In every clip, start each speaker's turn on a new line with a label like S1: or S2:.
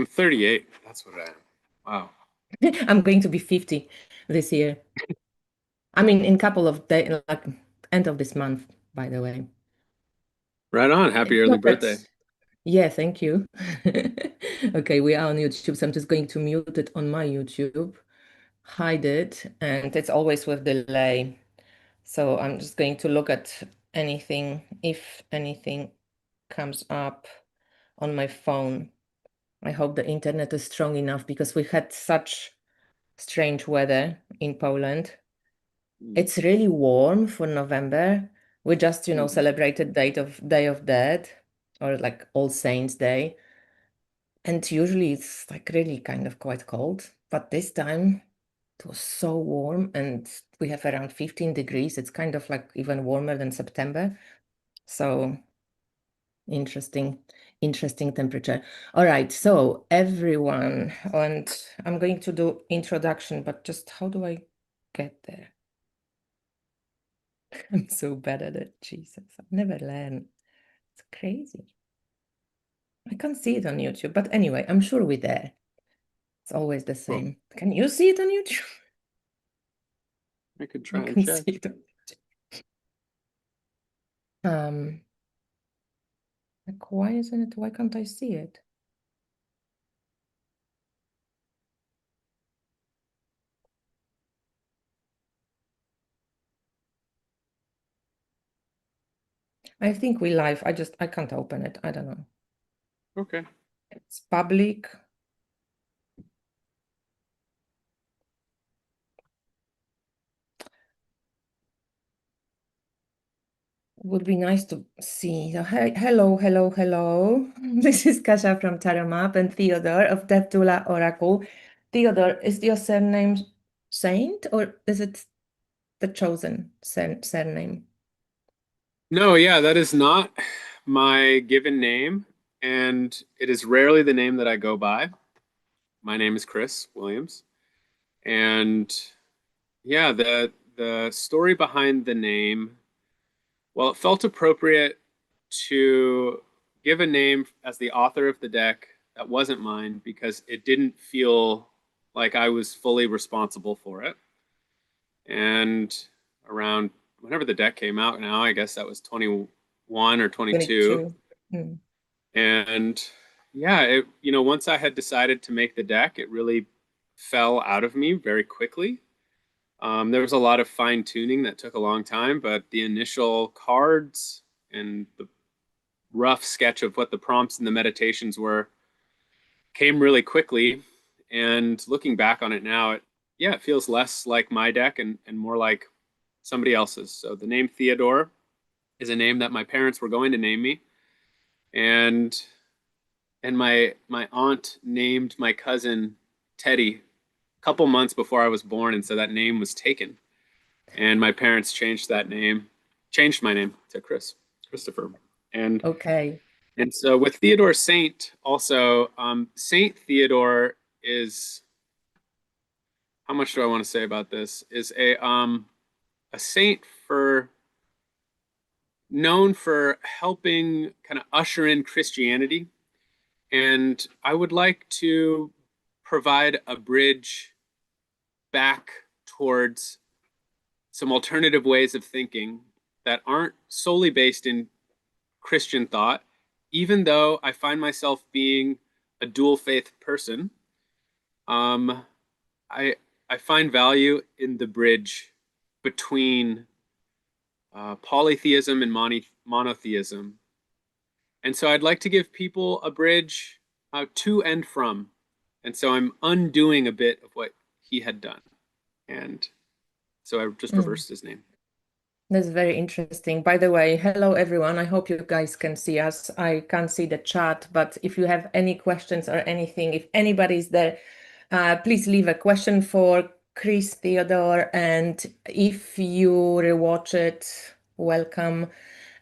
S1: I'm 38. That's what I am. Wow.
S2: I'm going to be 50 this year. I mean, in a couple of days, like end of this month, by the way.
S1: Right on. Happy
S2: It's
S1: early
S2: not that,
S1: birthday.
S2: yeah, thank you. Okay, we are on YouTube, so I'm just going to mute it on my YouTube, hide it, and it's always with delay. So I'm just going to look at anything, if anything comes up on my phone. I hope the internet is strong enough because we had such strange weather in Poland.
S1: Mm,
S2: It's really warm for November. We just,
S1: mm.
S2: celebrated Day of Dead or like All Saints Day. And usually it's like really kind of quite cold. But this time it was so warm and we have around 15 degrees. It's kind of like even warmer than September. So interesting, interesting temperature. All right, so everyone, and I'm going to do introduction, but just how do I get there? I'm so bad at it. Jesus, I've never learned. It's crazy. I can't see it on YouTube, but anyway, I'm sure we're there. It's always the
S1: Well,
S2: same. Can you see it on YouTube?
S1: I could
S2: I
S1: try and
S2: can see
S1: check.
S2: it on like why isn't it? Why can't I see it? I think we live. I can't open it. I don't know.
S1: Okay.
S2: It's public. Would be nice to see. So, hello, hello, hello. This is Kasia from Tarot Map and Theodore of Death Doula Oracle. Theodore, is your surname Saint or is it the chosen surname?
S1: No, yeah, that is not my given name, and it is rarely the name that I go by. My name is Chris Williams, and yeah, the story behind the name, well, it felt appropriate to give a name as the author of the deck that wasn't mine because it didn't feel like I was fully responsible for it. And around whenever the deck came out now, I guess that was 21 or 22.
S2: 22. Hmm.
S1: And yeah, once I had decided to make the deck, it really fell out of me very quickly. There was a lot of fine tuning that took a long time, but the initial cards and the rough sketch of what the prompts and the meditations were came really quickly. And looking back on it now, yeah, it feels less like my deck and more like somebody else's. So the name Theodore is a name that my parents were going to name me, and my aunt named my cousin Teddy a couple months before I was born, and so that name was taken. And my parents changed my name to Christopher. And
S2: Okay.
S1: and so with Theodore Saint also, Saint Theodore is, how much do I want to say about this? Is a saint for known for helping kind of usher in Christianity. And I would like to provide a bridge back towards some alternative ways of thinking that aren't solely based in Christian thought, even though I find myself being a dual faith person. Um, I I find value in the bridge between polytheism and monotheism, and so I'd like to give people a bridge to and from, and so I'm undoing a bit of what he had done, and so I just
S2: Mm.
S1: reversed his name.
S2: That's very interesting. By the way, hello everyone. I hope you guys can see us. I can't see the chat, but if you have any questions or anything, if anybody's there, please leave a question for Chris Theodore. And if you rewatch it, welcome.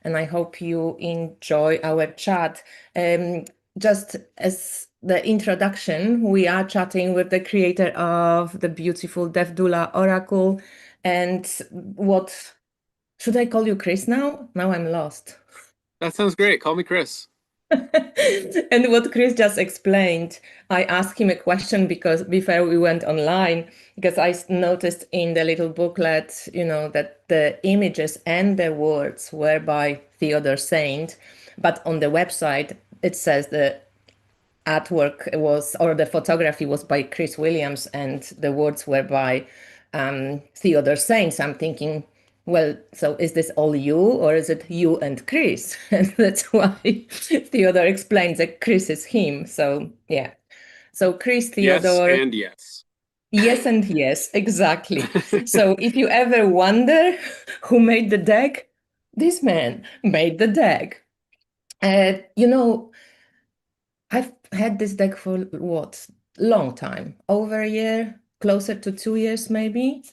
S2: And I hope you enjoy our chat. Just as the introduction, we are chatting with the creator of the beautiful Death Doula Oracle. And what should I call you Chris now? Now I'm lost.
S1: That sounds great. Call me Chris.
S2: And what Chris just explained, I asked him a question because before we went online, because noticed in the little booklet, that the images and the words were by Theodore Saint, but on the website it says the artwork was, or the photography was by Chris Williams and the words were by Theodore Saint. So I'm thinking, well, so is this all you or is it you and Chris? And that's why Theodore explains that Chris is him. So yeah. So Chris,
S1: Yes
S2: Theodore,
S1: and yes.
S2: yes and yes, exactly. So if you ever wonder who made the deck, this man made the deck. I've had this deck for what? Long time, over a year, closer to 2 years maybe.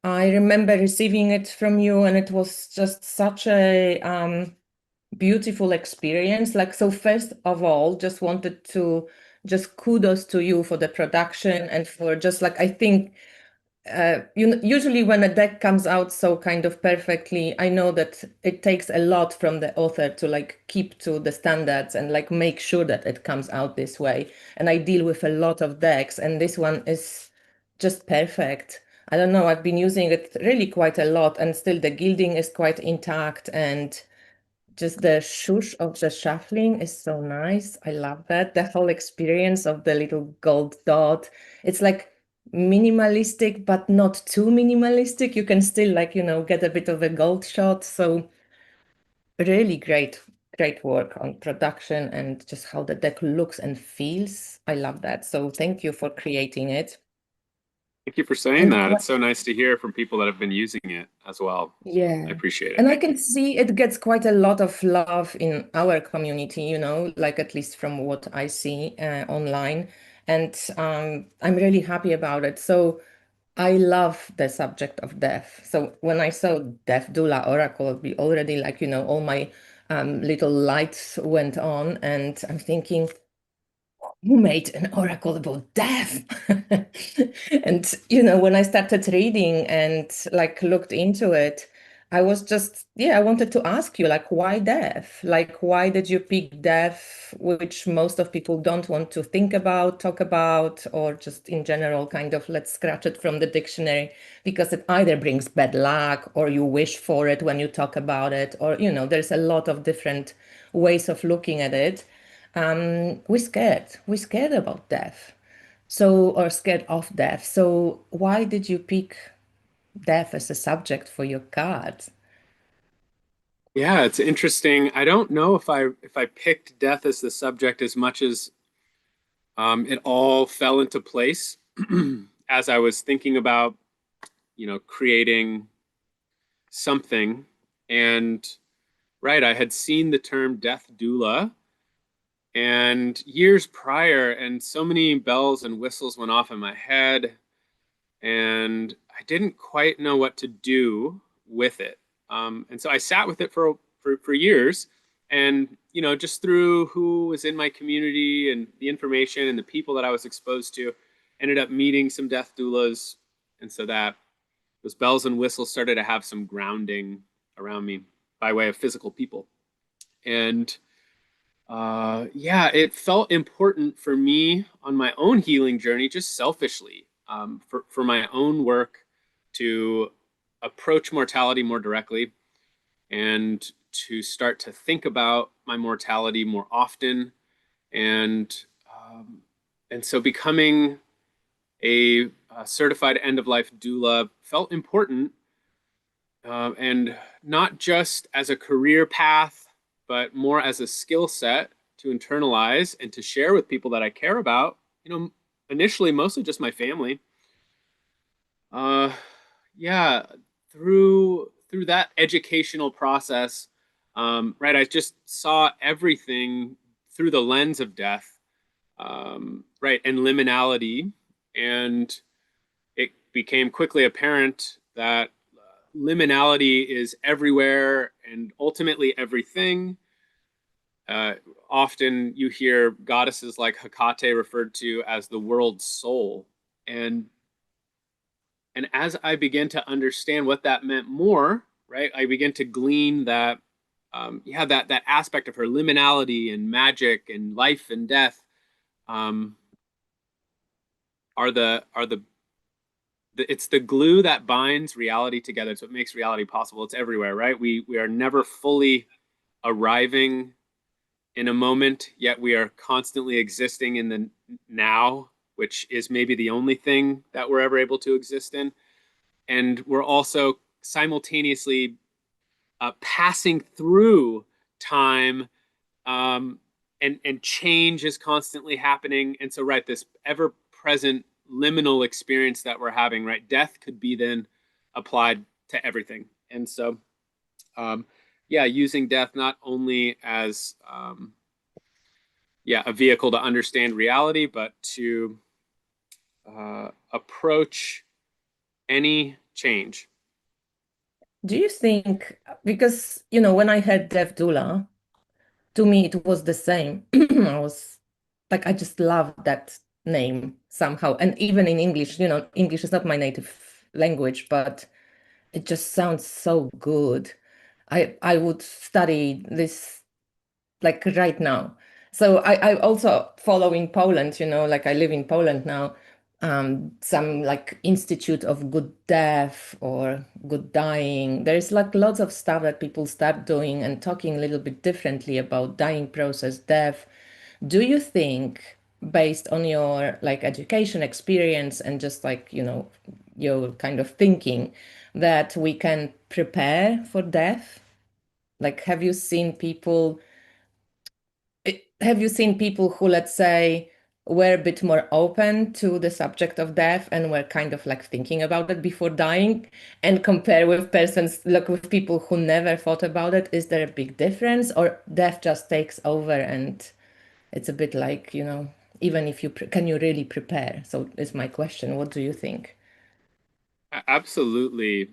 S2: I remember receiving it from you, and it was just such a beautiful experience. Like, so first of all, just wanted to just kudos to you for the production and for just like I think usually when a deck comes out so kind of perfectly, I know that it takes a lot from the author to like keep to the standards and like make sure that it comes out this way. And I deal with a lot of decks, and this one is just perfect. I don't know, I've been using it really quite a lot, and still the gilding is quite intact, and just the shush of the shuffling is so nice. I love that. The whole experience of the little gold dot. It's like minimalistic, but not too minimalistic. You can still like, get a bit of a gold shot. So really great, great work on production and just how the deck looks and feels. I love that. So thank you for creating it.
S1: Thank you for saying
S2: And
S1: that.
S2: what
S1: It's so nice to hear from people that have been using it as well. So I
S2: Yeah.
S1: appreciate it.
S2: And I can see it gets quite a lot of love in our community, like at least from what I see online. And I'm really happy about it. So I love the subject of death. So when I saw Death Doula Oracle, we already like, all my little lights went on. And I'm thinking, who made an oracle about death? And when I started reading and like looked into it, I was just, yeah, I wanted to ask you, like, why death? Like, why did you pick death, which most of people don't want to think about, talk about, or just in general kind of let's scratch it from the dictionary, because it either brings bad luck or you wish for it when you talk about it, or there's a lot of different ways of looking at it. We're scared. We're scared about death. So, or scared of death. So, why did you pick death as a subject for your card?
S1: Yeah, it's interesting. I don't know if I picked death as the subject as much as it all fell into place as I was thinking about, creating something. And right, I had seen the term death doula and years prior, and so many bells and whistles went off in my head, and I didn't quite know what to do with it. And so I sat with it for years, and just through who was in my community and the information and the people that I was exposed to, ended up meeting some death doulas, and so that those bells and whistles started to have some grounding around me by way of physical people. And yeah, it felt important for me on my own healing journey, just selfishly, for my own work to approach mortality more directly and to start to think about my mortality more often. And um, and so becoming a certified end of life doula felt important, and not just as a career path, but more as a skill set to internalize and to share with people that I care about. Initially, mostly just my family. Uh, yeah, through that educational process, right? I just saw everything through the lens of death, right, and liminality, and it became quickly apparent that liminality is everywhere and ultimately everything. Uh, Often you hear goddesses like Hecate referred to as the world's soul. And and as I began to understand what that meant more, right, I began to glean that yeah, that aspect of her liminality and magic and life and death um, are it's the glue that binds reality together. It's what makes reality possible. It's everywhere, right? We are never fully arriving in a moment, yet we are constantly existing in the now, which is maybe the only thing that we're ever able to exist in. And we're also simultaneously passing through time, um, and change is constantly happening. And so, right, this ever present liminal experience that we're having, right, death could be then applied to everything. And so, um, yeah, using death not only as yeah, a vehicle to understand reality, but to approach any change.
S2: Do you think, because, when I heard Dev Doula, to me it was the same. I was like, I just love that name somehow. And even in English, English is not my native language, but it just sounds so good. I would study this like right now. So I also follow in Poland, like I live in Poland now, some like Institute of Good Death or Good Dying. There's like lots of stuff that people start doing and talking a little bit differently about dying process, death. Do you think, based on your like education experience and just like, your kind of thinking, that we can prepare for death? Like, have you seen people who, let's say, were a bit more open to the subject of death and were kind of like thinking about it before dying, and compare with persons, like with people who never thought about it? Is there a big difference, or death just takes over and it's a bit like, even if can you really prepare? So is my question. What do you think?
S1: Absolutely.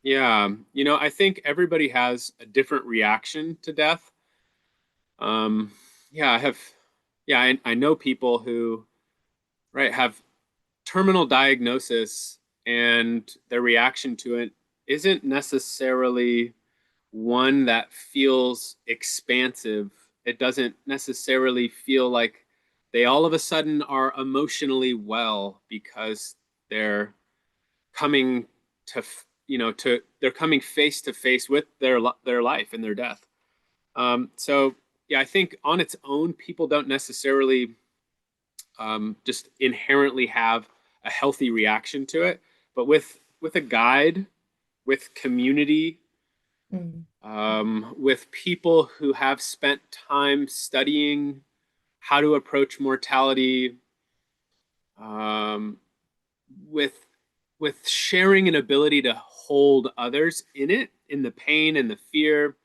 S1: Yeah. I think everybody has a different reaction to death. Um, yeah, yeah, I know people who, right, have terminal diagnosis and their reaction to it isn't necessarily one that feels expansive. It doesn't necessarily feel like they all of a sudden are emotionally well because they're coming to, they're coming face to face with their life and their death. So yeah, I think on its own, people don't necessarily just inherently have a healthy reaction to it, but with a guide, with community,
S2: Mm.
S1: with people who have spent time studying how to approach mortality, um, with sharing an ability to hold others in it, in the pain and the fear.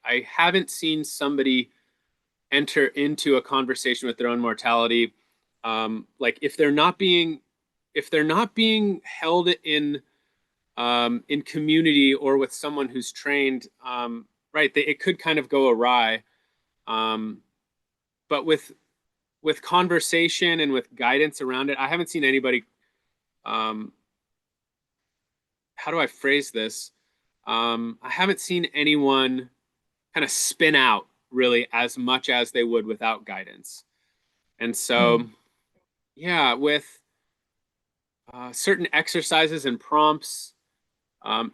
S1: I haven't seen somebody enter into a conversation with their own mortality, like if they're not being held in community or with someone who's trained, right, it could kind of go awry. Um, but with conversation and with guidance around it, I haven't seen anybody. Um, how do I phrase this? I haven't seen anyone kind of spin out really as much as they would without guidance. And so,
S2: Mm.
S1: yeah, with certain exercises and prompts,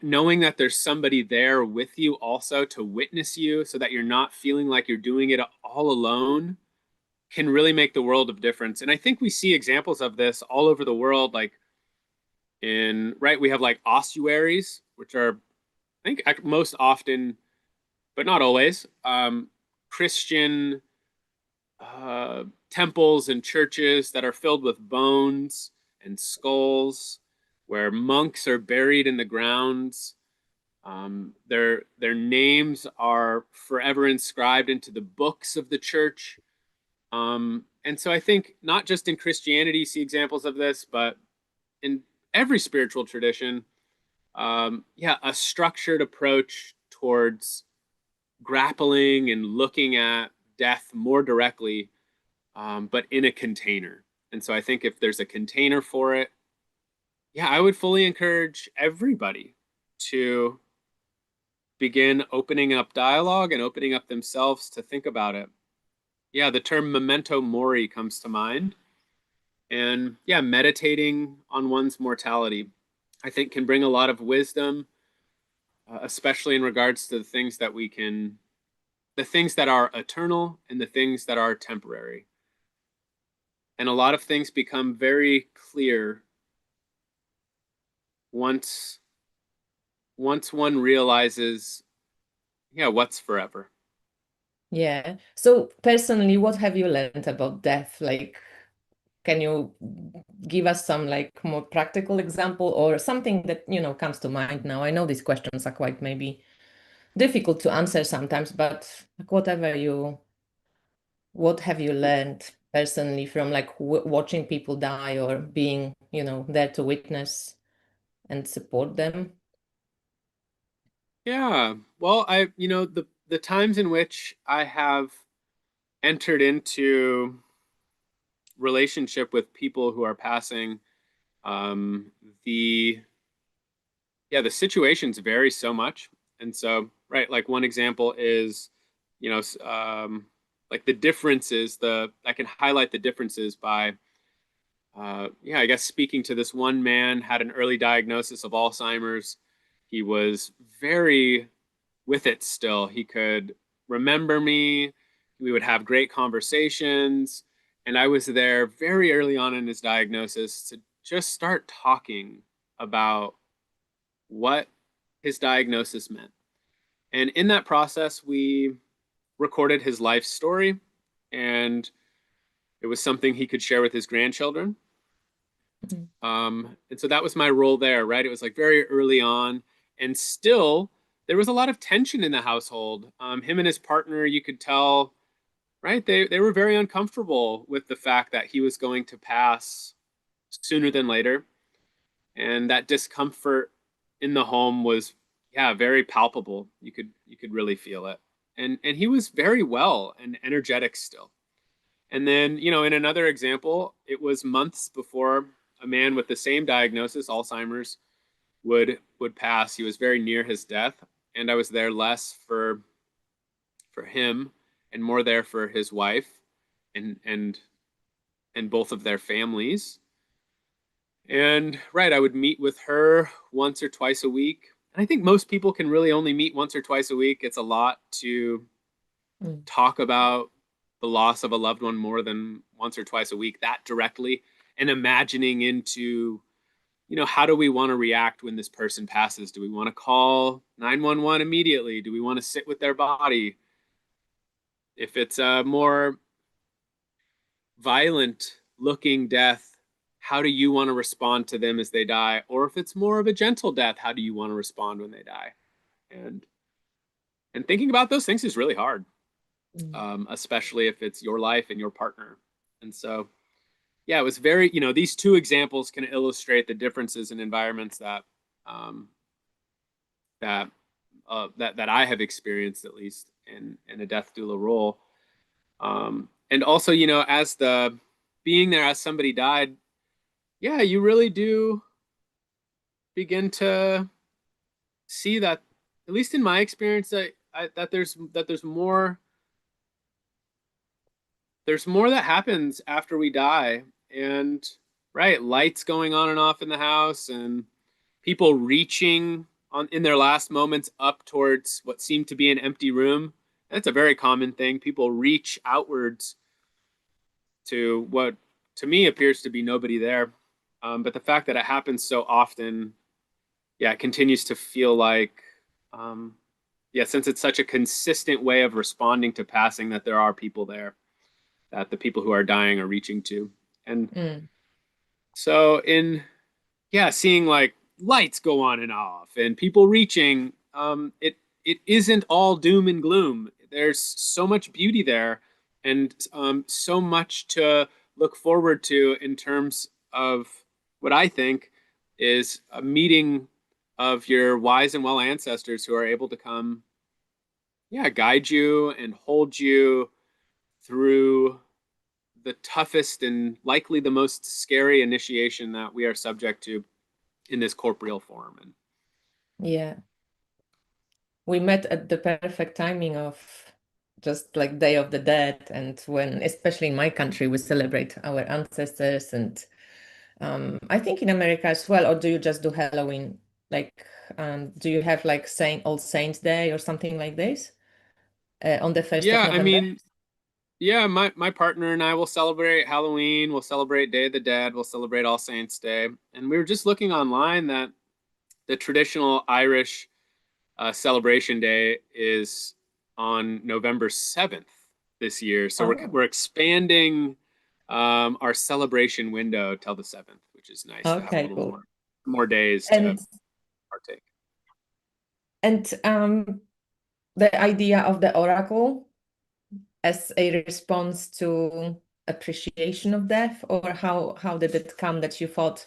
S1: knowing that there's somebody there with you also to witness you so that you're not feeling like you're doing it all alone can really make the world of difference. And I think we see examples of this all over the world, like right, we have like ossuaries, which are, I think, most often, but not always, Christian uh, temples and churches that are filled with bones and skulls, where monks are buried in the grounds. Their names are forever inscribed into the books of the church. And so I think not just in Christianity you see examples of this, but in every spiritual tradition, yeah, a structured approach towards grappling and looking at death more directly, but in a container. And so I think if there's a container for it, yeah, I would fully encourage everybody to begin opening up dialogue and opening up themselves to think about it. Yeah, the term memento mori comes to mind. And yeah, meditating on one's mortality, I think, can bring a lot of wisdom, especially in regards to the things that the things that are eternal and the things that are temporary. And a lot of things become very clear once one realizes, yeah, what's forever.
S2: Yeah. So personally, what have you learned about death? Like, can you give us some like more practical example or something that, comes to mind now? I know these questions are quite maybe difficult to answer sometimes, but like what have you learned personally from like w watching people die or being, there to witness and support them?
S1: Yeah. Well, the times in which I have entered into relationship with people who are passing, um, the the situations vary so much. And so, right, like one example is, you know, like the differences, I can highlight the differences by, I guess speaking to this one man, had an early diagnosis of Alzheimer's. He was very with it still. He could remember me. We would have great conversations. And I was there very early on in his diagnosis to just start talking about what his diagnosis meant. And in that process, we recorded his life story, and it was something he could share with his grandchildren.
S2: Mhm.
S1: And so that was my role there, right? It was like very early on, and still there was a lot of tension in the household. Him and his partner, you could tell, right? They were very uncomfortable with the fact that he was going to pass sooner than later, and that discomfort in the home was, yeah, very palpable. You could really feel it. And he was very well and energetic still. And then, in another example, it was months before a man with the same diagnosis, Alzheimer's, would pass. He was very near his death, and I was there less for him and more there for his wife and both of their families. And right, I would meet with her once or twice a week. And I think most people can really only meet once or twice a week. It's a lot to
S2: Mm.
S1: talk about the loss of a loved one more than once or twice a week that directly, and imagining into, how do we want to react when this person passes? Do we want to call 911 immediately? Do we want to sit with their body? If it's a more violent looking death, how do you want to respond to them as they die? Or if it's more of a gentle death, how do you want to respond when they die? And thinking about those things is really hard,
S2: Mm.
S1: especially if it's your life and your partner. And so, yeah, it was very, these two examples can illustrate the differences in environments um, that that I have experienced, at least in a death doula role. And also, as the being there as somebody died, yeah, you really do begin to see that, at least in my experience, that there's more that happens after we die. And right, lights going on and off in the house, and people reaching on in their last moments up towards what seemed to be an empty room. That's a very common thing. People reach outwards to what to me appears to be nobody there. But the fact that it happens so often, yeah, it continues to feel like, um, yeah, since it's such a consistent way of responding to passing, that there are people there that the people who are dying are reaching to. And
S2: Mm.
S1: so seeing like lights go on and off and people reaching, it isn't all doom and gloom. There's so much beauty there, and so much to look forward to in terms of what I think is a meeting of your wise and well ancestors who are able to come, yeah, guide you and hold you through the toughest and likely the most scary initiation that we are subject to in this corporeal form. And
S2: Yeah. we met at the perfect timing of just like Day of the Dead, and when, especially in my country, we celebrate our ancestors, and I think in America as well. Or do you just do Halloween? Like, do you have like Saint All Saints Day or something like this on the 1st of
S1: Yeah, I
S2: November?
S1: mean, yeah, my partner and I will celebrate Halloween, we'll celebrate Day of the Dead, we'll celebrate All Saints Day. And we were just looking online that the traditional Irish celebration day is on November 7th this year. So
S2: Oh,
S1: we're expanding our celebration window till the 7th, which is nice to have a
S2: okay,
S1: little
S2: cool.
S1: more days to
S2: And
S1: partake.
S2: and the idea of the oracle as a response to appreciation of death, or how did it come that you thought,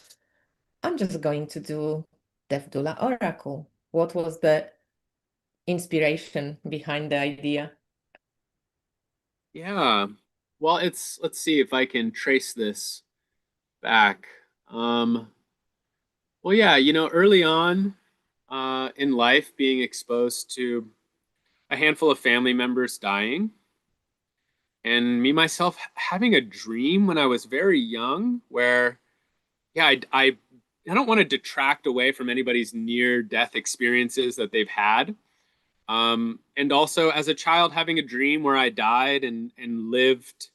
S2: I'm just going to do Death Doula Oracle? What was the inspiration behind the idea?
S1: Yeah. Well, let's see if I can trace this back. Well, yeah, early on in life, being exposed to a handful of family members dying, and me myself having a dream when I was very young, where yeah, I don't want to detract away from anybody's near death experiences that they've had. And also as a child having a dream where I died and lived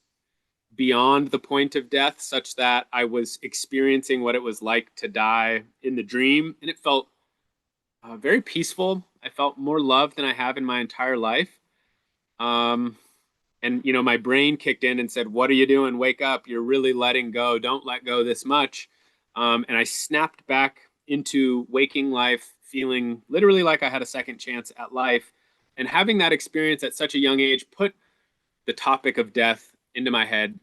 S1: beyond the point of death, such that I was experiencing what it was like to die in the dream, and it felt very peaceful. I felt more love than I have in my entire life. Um, and my brain kicked in and said, "What are you doing? Wake up! You're really letting go. Don't let go this much." And I snapped back into waking life, feeling literally like I had a second chance at life. And having that experience at such a young age put the topic of death into my head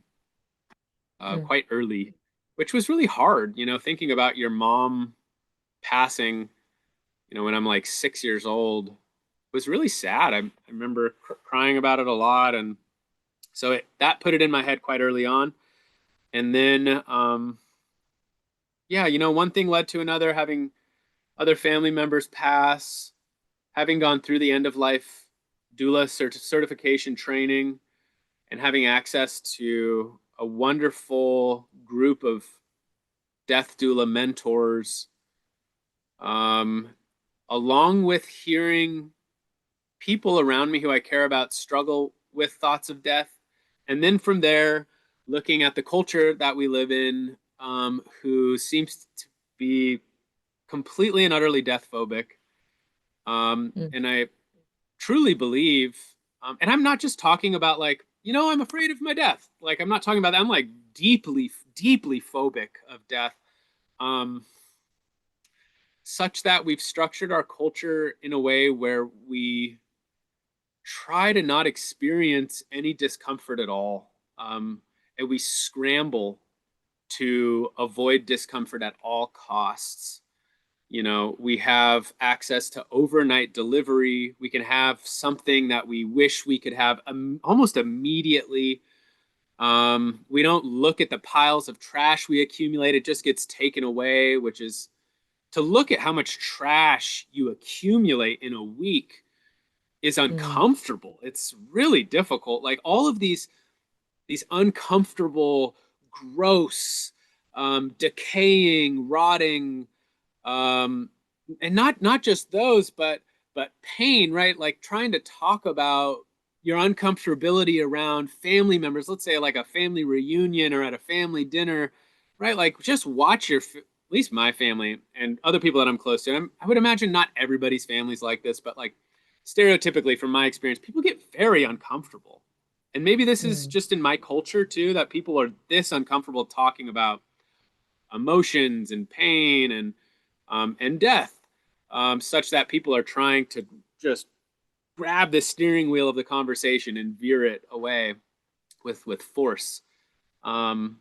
S2: Mm,
S1: quite early, which was really hard. Thinking about your mom passing, when I'm like 6 years old, was really sad. I remember crying about it a lot, and so that put it in my head quite early on. And then, yeah, one thing led to another, having other family members pass, having gone through the end of life doula certification training, and having access to a wonderful group of death doula mentors, um, along with hearing people around me who I care about struggle with thoughts of death. And then from there, looking at the culture that we live in, who seems to be completely and utterly death phobic.
S2: mm,
S1: And I truly believe, and I'm not just talking about like, I'm afraid of my death. Like, I'm not talking about that. I'm like deeply, deeply phobic of death. Um, Such that we've structured our culture in a way where we try to not experience any discomfort at all. And we scramble to avoid discomfort at all costs. We have access to overnight delivery. We can have something that we wish we could have almost immediately. We don't look at the piles of trash we accumulate, it just gets taken away, which is to look at how much trash you accumulate in a week is
S2: mm,
S1: uncomfortable. It's really difficult. Like all of these uncomfortable, gross, decaying, rotting, um, and not just those, but pain, right? Like trying to talk about your uncomfortability around family members. Let's say like a family reunion or at a family dinner, right? Like just watch at least my family and other people that I'm close to. I would imagine not everybody's family's like this, but like stereotypically from my experience, people get very uncomfortable. And maybe this is
S2: mm,
S1: just in my culture too, that people are this uncomfortable talking about emotions and pain and death, such that people are trying to just grab the steering wheel of the conversation and veer it away with force. Um,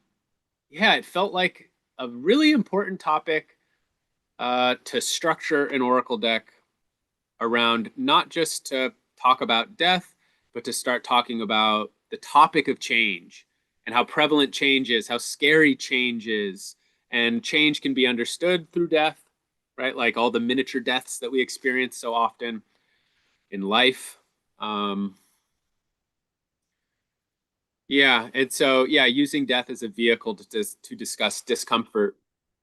S1: yeah, it felt like a really important topic to structure an oracle deck around, not just to talk about death, but to start talking about the topic of change and how prevalent change is, how scary change is, and change can be understood through death, right? Like all the miniature deaths that we experience so often. in life. Um, yeah, and so yeah, using death as a vehicle to discuss discomfort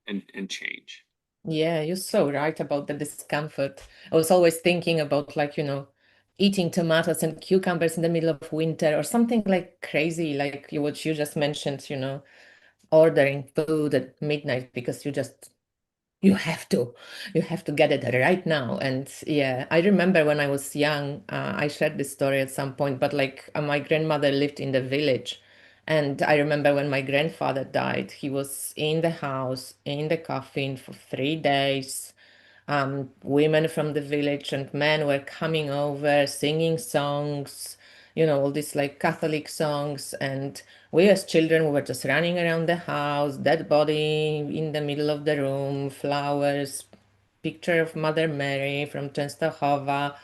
S1: and change.
S2: Yeah, you're so right about the discomfort. I was always thinking about, like, eating tomatoes and cucumbers in the middle of winter or something like crazy, like what you just mentioned, ordering food at midnight because you have to get it right now. And yeah, I remember when I was young, I shared this story at some point, but like my grandmother lived in the village, and I remember when my grandfather died, he was in the house in the coffin for 3 days. Women from the village and men were coming over singing songs, all these like Catholic songs. And we as children, we were just running around the house, dead body in the middle of the room, flowers, picture of Mother Mary from Częstochowa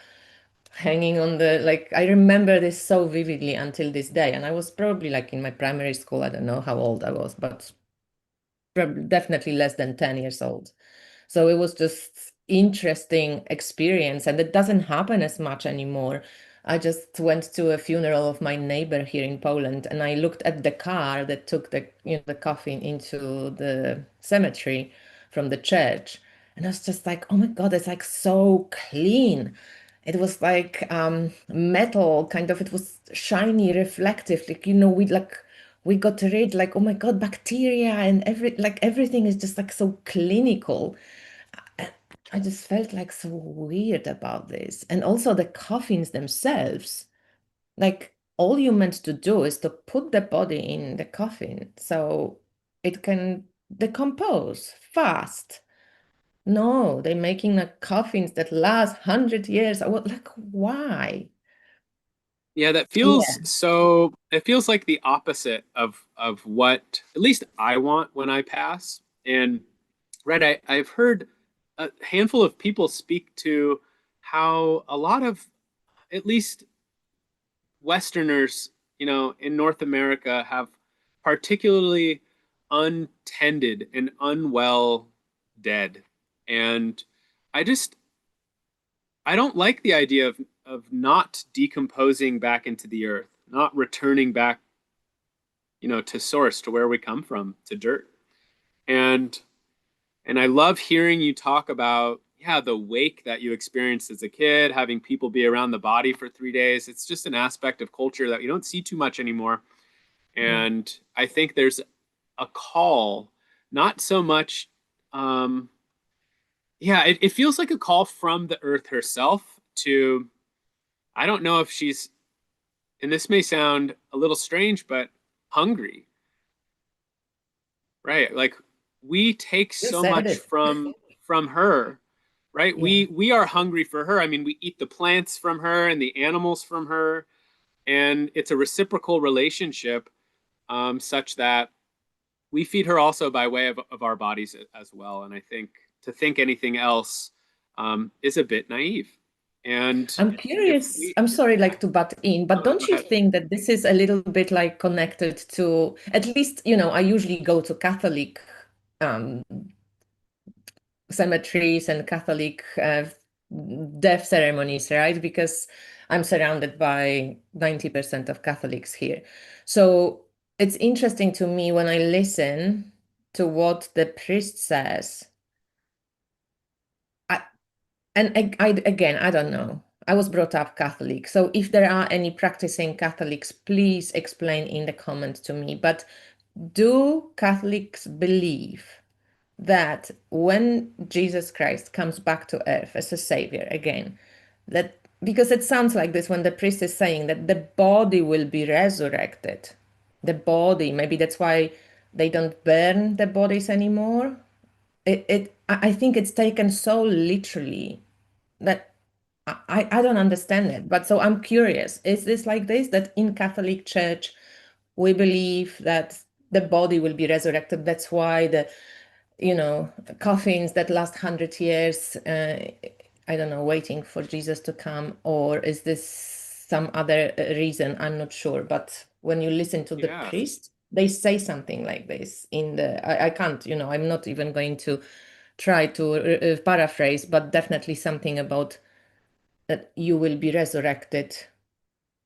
S2: hanging on the, like, I remember this so vividly until this day. And I was probably like in my primary school. I don't know how old I was, but definitely less than 10 years old. So it was just interesting experience, and it doesn't happen as much anymore. I just went to a funeral of my neighbor here in Poland, and I looked at the car that took the coffin into the cemetery from the church, and I was just like, oh my God, it's like so clean. It was like metal, kind of. It was shiny, reflective. Like, we got rid, like, oh my God, bacteria and everything is just like so clinical. I I just felt like so weird about this. And also the coffins themselves, like all you meant to do is to put the body in the coffin so it can decompose fast. No, they're making like coffins that last 100 years. Like, why?
S1: Yeah, that feels
S2: Yeah.
S1: so, it feels like the opposite of what at least I want when I pass. And right, I've heard a handful of people speak to how a lot of at least Westerners, in North America have particularly untended and unwell dead. And I just I don't like the idea of not decomposing back into the earth, not returning back, to source, to where we come from, to dirt. And and I love hearing you talk about, yeah, the wake that you experienced as a kid, having people be around the body for 3 days. It's just an aspect of culture that you don't see too much anymore.
S2: Yeah.
S1: And I think there's a call, not so much, yeah, it feels like a call from the earth herself to, I don't know if she's, and this may sound a little strange, but hungry, right? Like we take
S2: You
S1: so
S2: said
S1: much
S2: it.
S1: from her, right?
S2: Yeah.
S1: We are hungry for her. I mean, we eat the plants from her and the animals from her, and it's a reciprocal relationship, such that we feed her also by way of our bodies as well. And I think to think anything else, is a bit naive. And
S2: I'm
S1: if
S2: curious,
S1: we,
S2: I'm sorry, like, to butt in, but
S1: go
S2: don't you
S1: ahead.
S2: think that this is a little bit like connected to, at least, I usually go to Catholic um, cemeteries and Catholic death ceremonies, right? Because I'm surrounded by 90% of Catholics here. So it's interesting to me when I listen to what the priest says. Again, I don't know. I was brought up Catholic. So if there are any practicing Catholics, please explain in the comments to me. But do Catholics believe that when Jesus Christ comes back to earth as a savior again, that because it sounds like this when the priest is saying that the body will be resurrected, the body, maybe that's why they don't burn the bodies anymore. I think it's taken so literally that I don't understand it. But so I'm curious, is this like this, that in Catholic Church we believe that the body will be resurrected? That's why the coffins that last 100 years, I don't know, waiting for Jesus to come, or is this some other reason? I'm not sure. But when you listen to the
S1: Yeah.
S2: priest, they say something like this in I can't, I'm not even going to try to paraphrase, but definitely something about that you will be resurrected,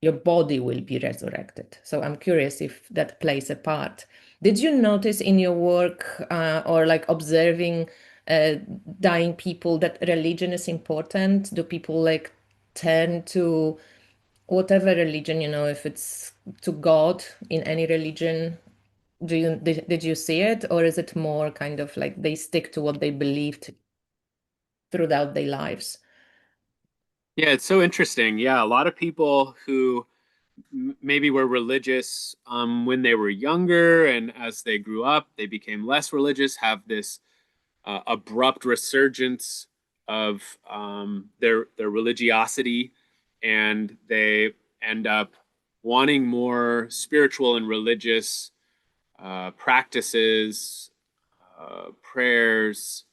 S2: your body will be resurrected. So I'm curious if that plays a part. Did you notice in your work or like observing uh, dying people that religion is important? Do people like turn to whatever religion, if it's to God in any religion? Did you see it, or is it more kind of like they stick to what they believed throughout their lives?
S1: Yeah, it's so interesting. Yeah, a lot of people who maybe were religious when they were younger, and as they grew up, they became less religious, have this abrupt resurgence of their religiosity, and they end up wanting more spiritual and religious practices, prayers,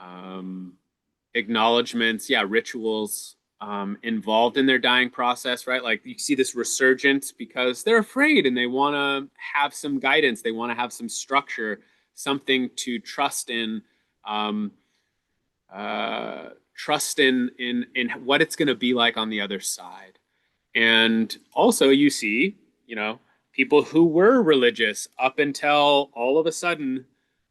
S1: um, acknowledgments, yeah, rituals involved in their dying process, right? Like you see this resurgence because they're afraid and they want to have some guidance, they want to have some structure, something to trust in, um, trust in what it's going to be like on the other side. And also, you see, you know, people who were religious up until all of a sudden,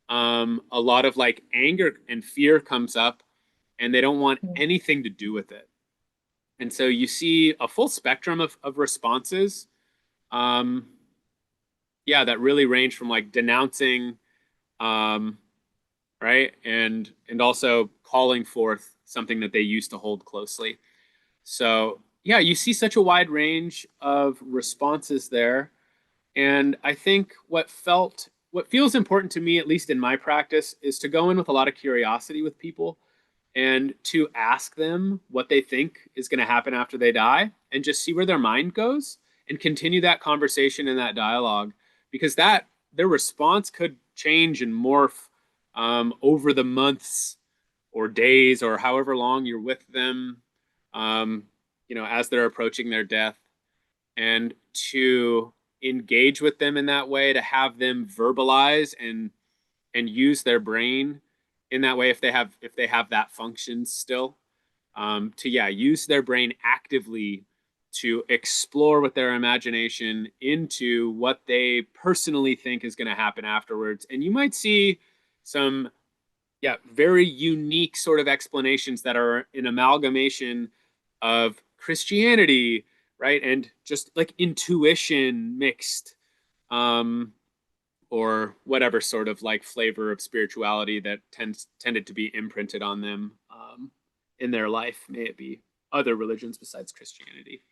S1: a lot of like anger and fear comes up, and they don't want
S2: Mm.
S1: anything to do with it. And so you see a full spectrum of responses. Um, yeah, that really range from like denouncing, um, right, and also calling forth something that they used to hold closely. So yeah, you see such a wide range of responses there. And I think what feels important to me, at least in my practice, is to go in with a lot of curiosity with people and to ask them what they think is going to happen after they die and just see where their mind goes and continue that conversation and that dialogue, because that their response could change and morph over the months or days or however long you're with them, um, as they're approaching their death, and to engage with them in that way, to have them verbalize and use their brain in that way if they have that function still, to yeah, use their brain actively to explore with their imagination into what they personally think is going to happen afterwards. And you might see some, yeah, very unique sort of explanations that are an amalgamation of Christianity, right, and just like intuition mixed, um, or whatever sort of like flavor of spirituality that tended to be imprinted on them in their life. May it be other religions besides Christianity.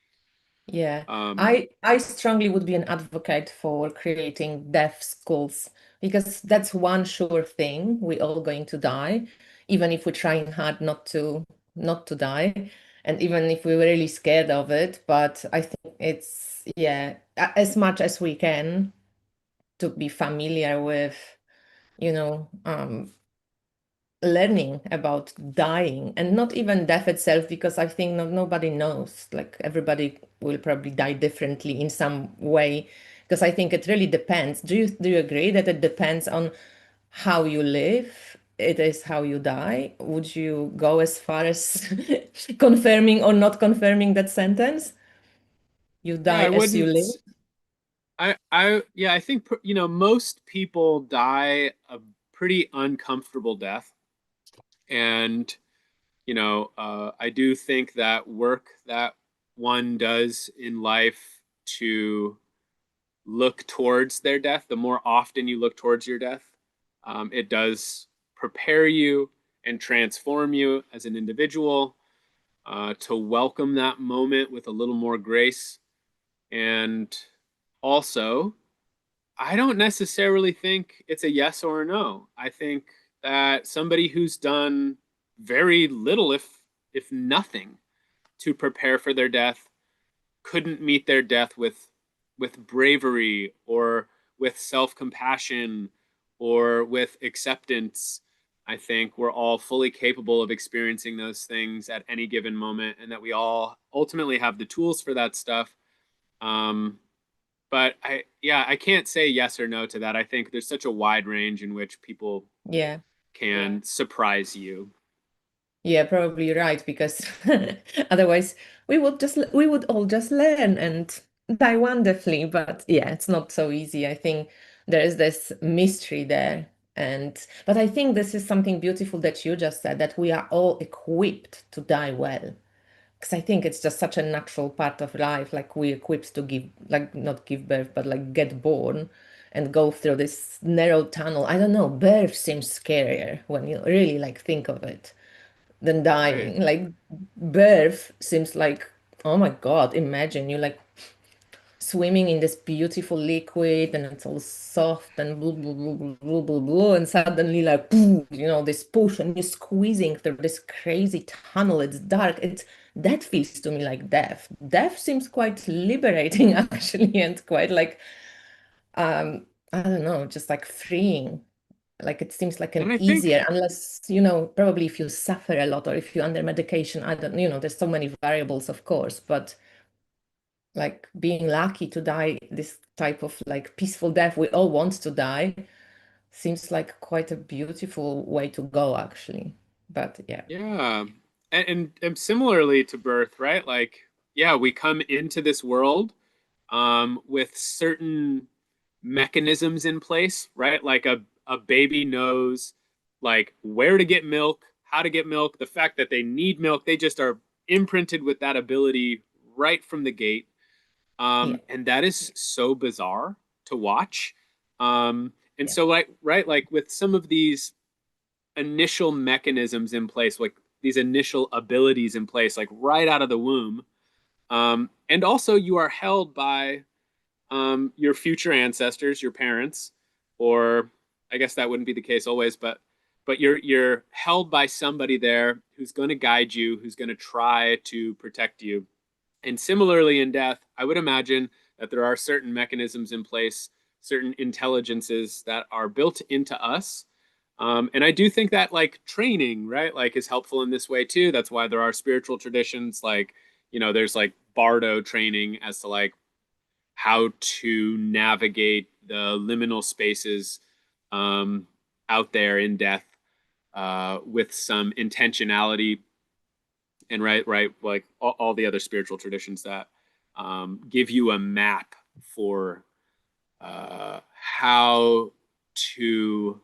S2: Yeah,
S1: Um,
S2: I strongly would be an advocate for creating deaf schools because that's one sure thing. We're all going to die, even if we're trying hard not to die, and even if we're really scared of it. But I think it's, yeah, as much as we can to be familiar with, you know, learning about dying, and not even death itself, because I think nobody knows. Like everybody will probably die differently in some way, because I think it really depends. Do you agree that it depends on how you live? It is how you die. Would you go as far as confirming or not confirming that sentence? You
S1: yeah,
S2: die
S1: I
S2: as you
S1: wouldn't.
S2: live.
S1: Yeah, I think most people die a pretty uncomfortable death, and I do think that work that one does in life to look towards their death, the more often you look towards your death, it does prepare you and transform you as an individual, to welcome that moment with a little more grace. And also, I don't necessarily think it's a yes or a no. I think that somebody who's done very little, if nothing, to prepare for their death couldn't meet their death with bravery or with self-compassion or with acceptance. I think we're all fully capable of experiencing those things at any given moment, and that we all ultimately have the tools for that stuff. Um, but I can't say yes or no to that. I think there's such a wide range in which people
S2: Yeah.
S1: can surprise you.
S2: Yeah, probably right, because otherwise we would all just learn and die wonderfully. But yeah, it's not so easy. I think there is this mystery there. And but I think this is something beautiful that you just said, that we are all equipped to die well. Because I think it's just such a natural part of life, like we equipped to give, like not give birth, but like get born and go through this narrow tunnel. I don't know, birth seems scarier when you really like think of it than
S1: Right.
S2: dying. Like birth seems like, oh my God, imagine you like swimming in this beautiful liquid and it's all soft and blah, blah, blah, blah, blah, blah, blah, and suddenly like, boom, this push and you're squeezing through this crazy tunnel. It's dark. That feels to me like death. Death seems quite liberating actually, and quite like, I don't know, just like freeing. Like it seems like
S1: And
S2: an
S1: I think,
S2: easier, unless, probably if you suffer a lot or if you're under medication, I don't, there's so many variables, of course, but like being lucky to die this type of like peaceful death we all want to die seems like quite a beautiful way to go, actually. But yeah,
S1: yeah. And similarly to birth, right? Like, yeah, we come into this world with certain mechanisms in place, right? Like a baby knows like where to get milk, how to get milk, the fact that they need milk, they just are imprinted with that ability right from the gate.
S2: yeah,
S1: And that is so bizarre to watch. And
S2: yeah,
S1: so like right, like with some of these initial mechanisms in place, like these initial abilities in place, like right out of the womb. And also you are held by your future ancestors, your parents, or I guess that wouldn't be the case always, but you're held by somebody there who's going to guide you, who's going to try to protect you. And similarly in death, I would imagine that there are certain mechanisms in place, certain intelligences that are built into us. And I do think that like training, right, like is helpful in this way too. That's why there are spiritual traditions like, there's like Bardo training as to like how to navigate the liminal spaces um, out there in death with some intentionality and right, like all the other spiritual traditions that give you a map for how to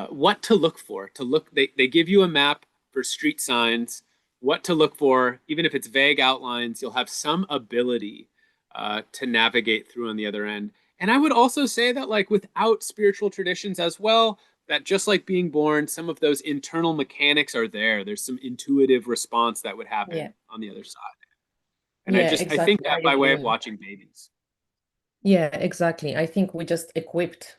S1: what to look for. They give you a map for street signs, what to look for, even if it's vague outlines, you'll have some ability to navigate through on the other end. And I would also say that, like, without spiritual traditions as well, that just like being born, some of those internal mechanics are there. There's some intuitive response that would happen
S2: yeah,
S1: on the other side. And
S2: yeah,
S1: I think
S2: exactly. I
S1: that by way of
S2: agree.
S1: watching babies.
S2: Yeah, exactly. I think we just equipped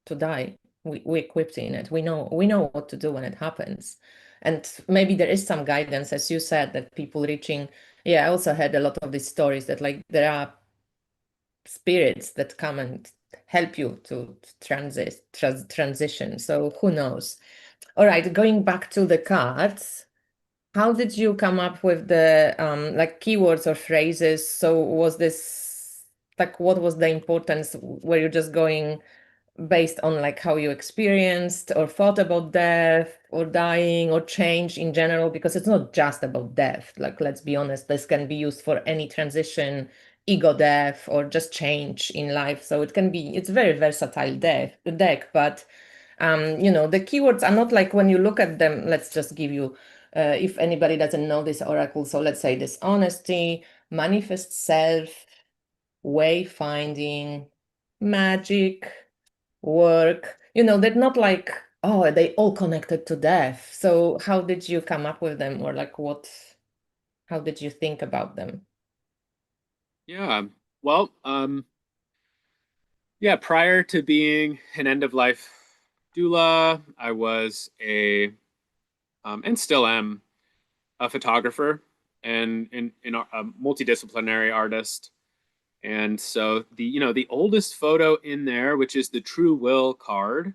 S2: to die. We equipped in it. We know what to do when it happens. And maybe there is some guidance, as you said, that people reaching. Yeah, I also heard a lot of these stories that like there are spirits that come and help you to transition. So who knows? All right, going back to the cards. How did you come up with the like keywords or phrases? So was this like what was the importance? Were you just going based on like how you experienced or thought about death or dying or change in general? Because it's not just about death. Like let's be honest, this can be used for any transition, ego death, or just change in life. So it's very versatile deck, but the keywords are not like when you look at them, let's just give you, if anybody doesn't know this oracle, so let's say this honesty, manifest self, wayfinding, magic, work, they're not like, oh, they all connected to death. So how did you come up with them, or like how did you think about them?
S1: Yeah. Well, yeah, prior to being an end of life doula, I was and still am, a photographer and a multidisciplinary artist. And so the oldest photo in there, which is the True Will card,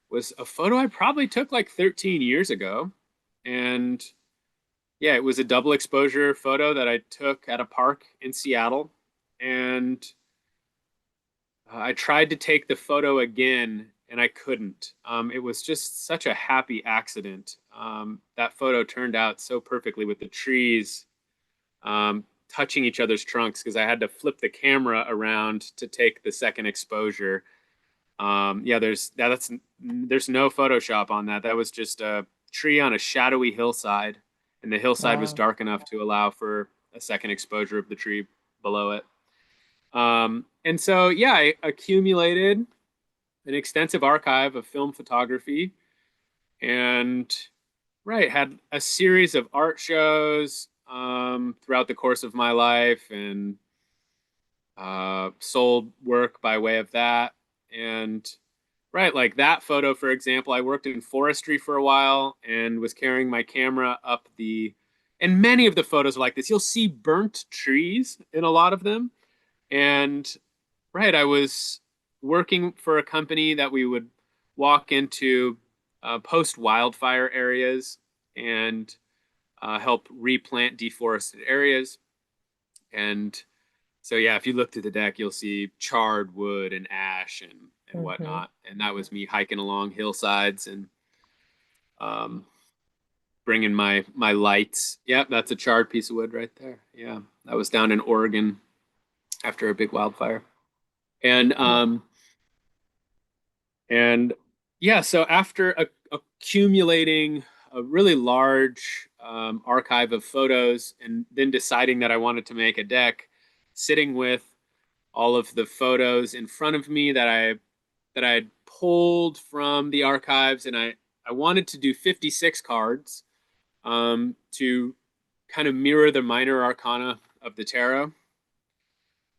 S1: was a photo I probably took like 13 years ago. And yeah, it was a double exposure photo that I took at a park in Seattle. And I tried to take the photo again and I couldn't. It was just such a happy accident. that photo turned out so perfectly with the trees touching each other's trunks because I had to flip the camera around to take the second exposure. Yeah, there's no Photoshop on that. That was just a tree on a shadowy hillside, and the hillside was
S2: Wow.
S1: dark enough to allow for a second exposure of the tree below it. And so, yeah, I accumulated an extensive archive of film photography and, right, had a series of art shows throughout the course of my life and sold work by way of that. And right, like that photo, for example, I worked in forestry for a while and was carrying my camera up and many of the photos are like this. You'll see burnt trees in a lot of them. And right, I was working for a company that we would walk into post wildfire areas and help replant deforested areas. And so, yeah, if you look through the deck, you'll see charred wood and ash and
S2: Mm-hmm.
S1: whatnot. And that was me hiking along hillsides and um, bringing my lights. Yep, that's a charred piece of wood right there. Yeah, that was down in Oregon after a big wildfire. And And yeah, so after accumulating a really large archive of photos and then deciding that I wanted to make a deck, sitting with all of the photos in front of me that I had pulled from the archives, and I wanted to do 56 cards to kind of mirror the minor arcana of the tarot,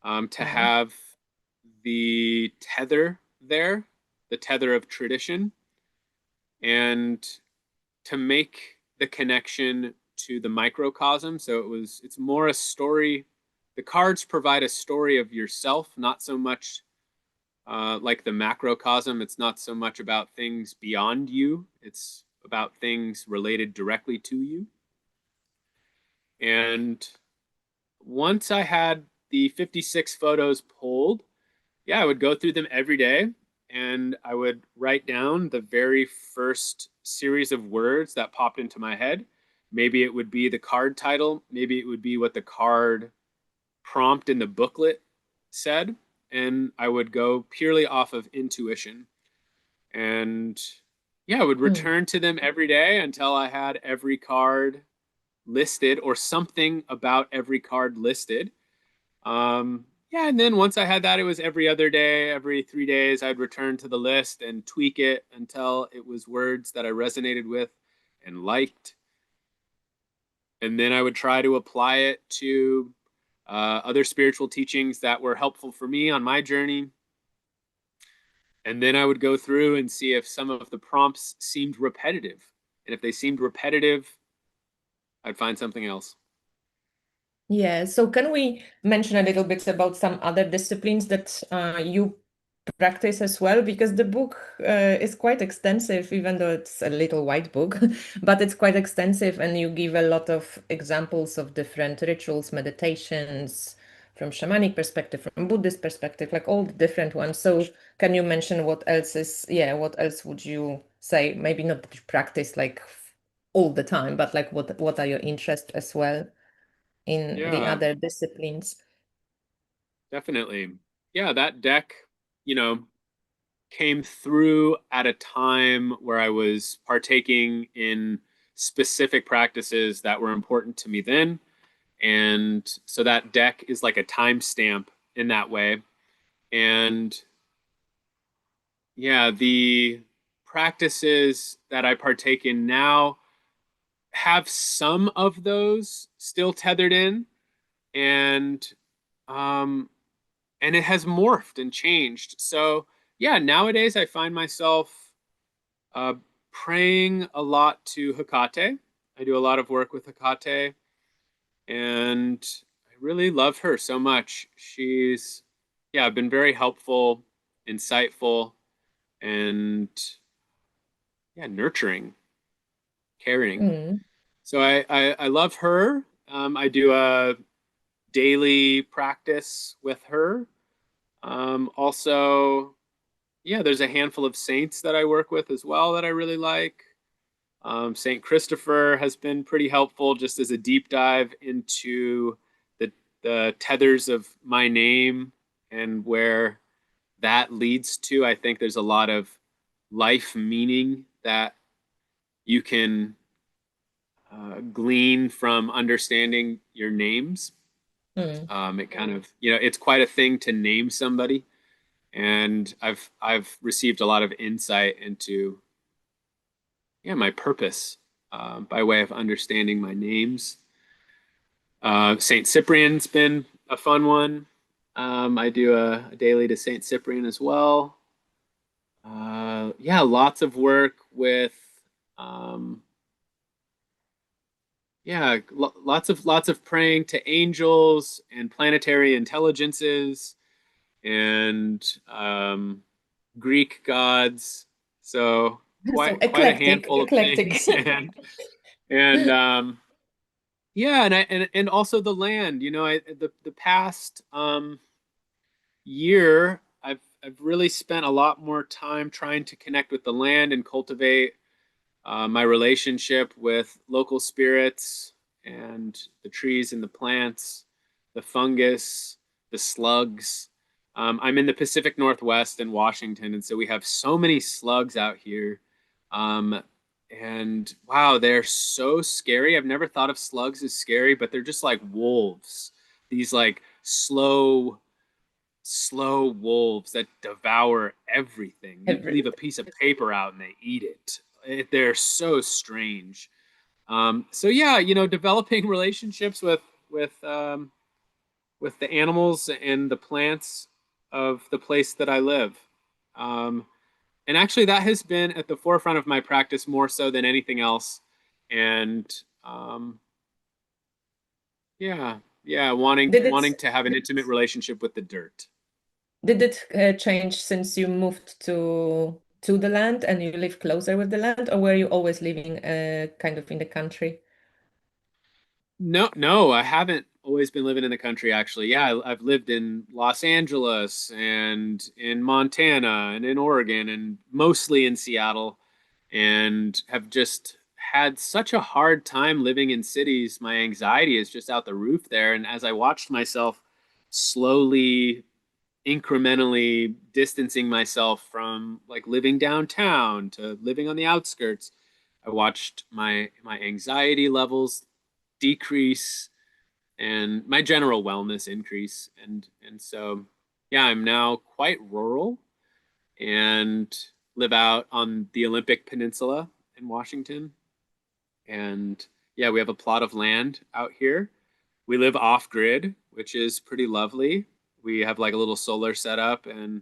S1: to
S2: Okay.
S1: have the tether there, the tether of tradition, and to make the connection to the microcosm. So it's more a story. The cards provide a story of yourself, not so much like the macrocosm. It's not so much about things beyond you. It's about things related directly to you. And once I had the 56 photos pulled, yeah, I would go through them every day and I would write down the very first series of words that popped into my head. Maybe it would be the card title, maybe it would be what the card prompt in the booklet said. And I would go purely off of intuition. And yeah, I would
S2: Mm.
S1: return to them every day until I had every card listed or something about every card listed. Yeah, and then once I had that, it was every other day, every 3 days, I'd return to the list and tweak it until it was words that I resonated with and liked. And then I would try to apply it to other spiritual teachings that were helpful for me on my journey. And then I would go through and see if some of the prompts seemed repetitive. And if they seemed repetitive, I'd find something else.
S2: Yeah, so can we mention a little bit about some other disciplines that you practice as well? Because the book is quite extensive, even though it's a little white book, but it's quite extensive, and you give a lot of examples of different rituals, meditations, from shamanic perspective, from Buddhist perspective, like all the different ones. So can you mention what else is, yeah, what else would you say? Maybe not that you practice like all the time, but like what are your interests as well in the
S1: Yeah,
S2: other disciplines?
S1: definitely. Yeah, that deck, you know, came through at a time where I was partaking in specific practices that were important to me then. And so that deck is like a timestamp in that way. And yeah, the practices that I partake in now have some of those still tethered in. And um, and it has morphed and changed. So yeah, nowadays I find myself uh, praying a lot to Hecate. I do a lot of work with Hecate, and I really love her so much. Yeah, been very helpful, insightful, and yeah, nurturing, caring.
S2: Mm.
S1: So I love her. I do a daily practice with her. Also, yeah, there's a handful of saints that I work with as well that I really like. St. Christopher has been pretty helpful just as a deep dive into the tethers of my name and where that leads to. I think there's a lot of life meaning that you can glean from understanding your names.
S2: Mm.
S1: It kind of, it's quite a thing to name somebody, and I've received a lot of insight into, yeah, my purpose by way of understanding my names. Saint Cyprian's been a fun one. I do a daily to Saint Cyprian as well. Yeah, lots of work with um, yeah, lots of praying to angels and planetary intelligences and Greek gods. So
S2: So
S1: quite a
S2: eclectic,
S1: handful of
S2: eclectic.
S1: things, and yeah, and also the land. The past year, I've really spent a lot more time trying to connect with the land and cultivate my relationship with local spirits and the trees and the plants, the fungus, the slugs. I'm in the Pacific Northwest in Washington, and so we have so many slugs out here. Um, and wow, they're so scary. I've never thought of slugs as scary, but they're just like wolves. These like slow wolves that devour everything. You leave a
S2: Everything.
S1: piece of paper out and they eat it. They're so strange. So yeah, developing relationships with the animals and the plants of the place that I live. Um, and actually, that has been at the forefront of my practice more so than anything else. And um, yeah, yeah, wanting
S2: Did it
S1: wanting to have an intimate relationship with the dirt.
S2: did it change since you moved to the land and you live closer with the land, or were you always living kind of in the country?
S1: No, no, I haven't always been living in the country, actually. Yeah, I've lived in Los Angeles and in Montana and in Oregon and mostly in Seattle, and have just had such a hard time living in cities. My anxiety is just out the roof there. And as I watched myself slowly, incrementally distancing myself from like living downtown to living on the outskirts, I watched my anxiety levels decrease and my general wellness increase. And so yeah, I'm now quite rural and live out on the Olympic Peninsula in Washington. And yeah, we have a plot of land out here. We live off grid, which is pretty lovely. We have like a little solar setup, and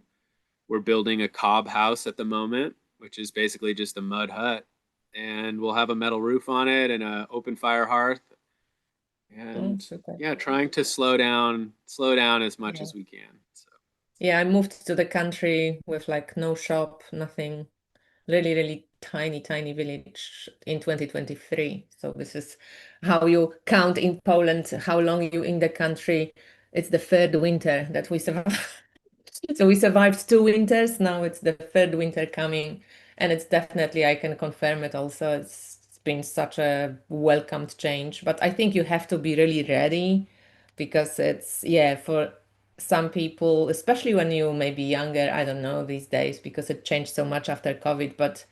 S1: we're building a cob house at the moment, which is basically just a mud hut. And we'll have a metal roof on it and an open fire hearth,
S2: Oh,
S1: and
S2: super.
S1: yeah, trying to slow down as much
S2: Yeah.
S1: as we can. So
S2: Yeah, I moved to the country with like no shop, nothing, really, really tiny, tiny village in 2023. So this is how you count in Poland, how long you in the country. It's the third winter that we survived. So we survived two winters. Now it's the third winter coming, and it's definitely, I can confirm it also. It's been such a welcomed change, but I think you have to be really ready because it's, yeah, for some people, especially when you may be younger, I don't know these days because it changed so much after COVID, but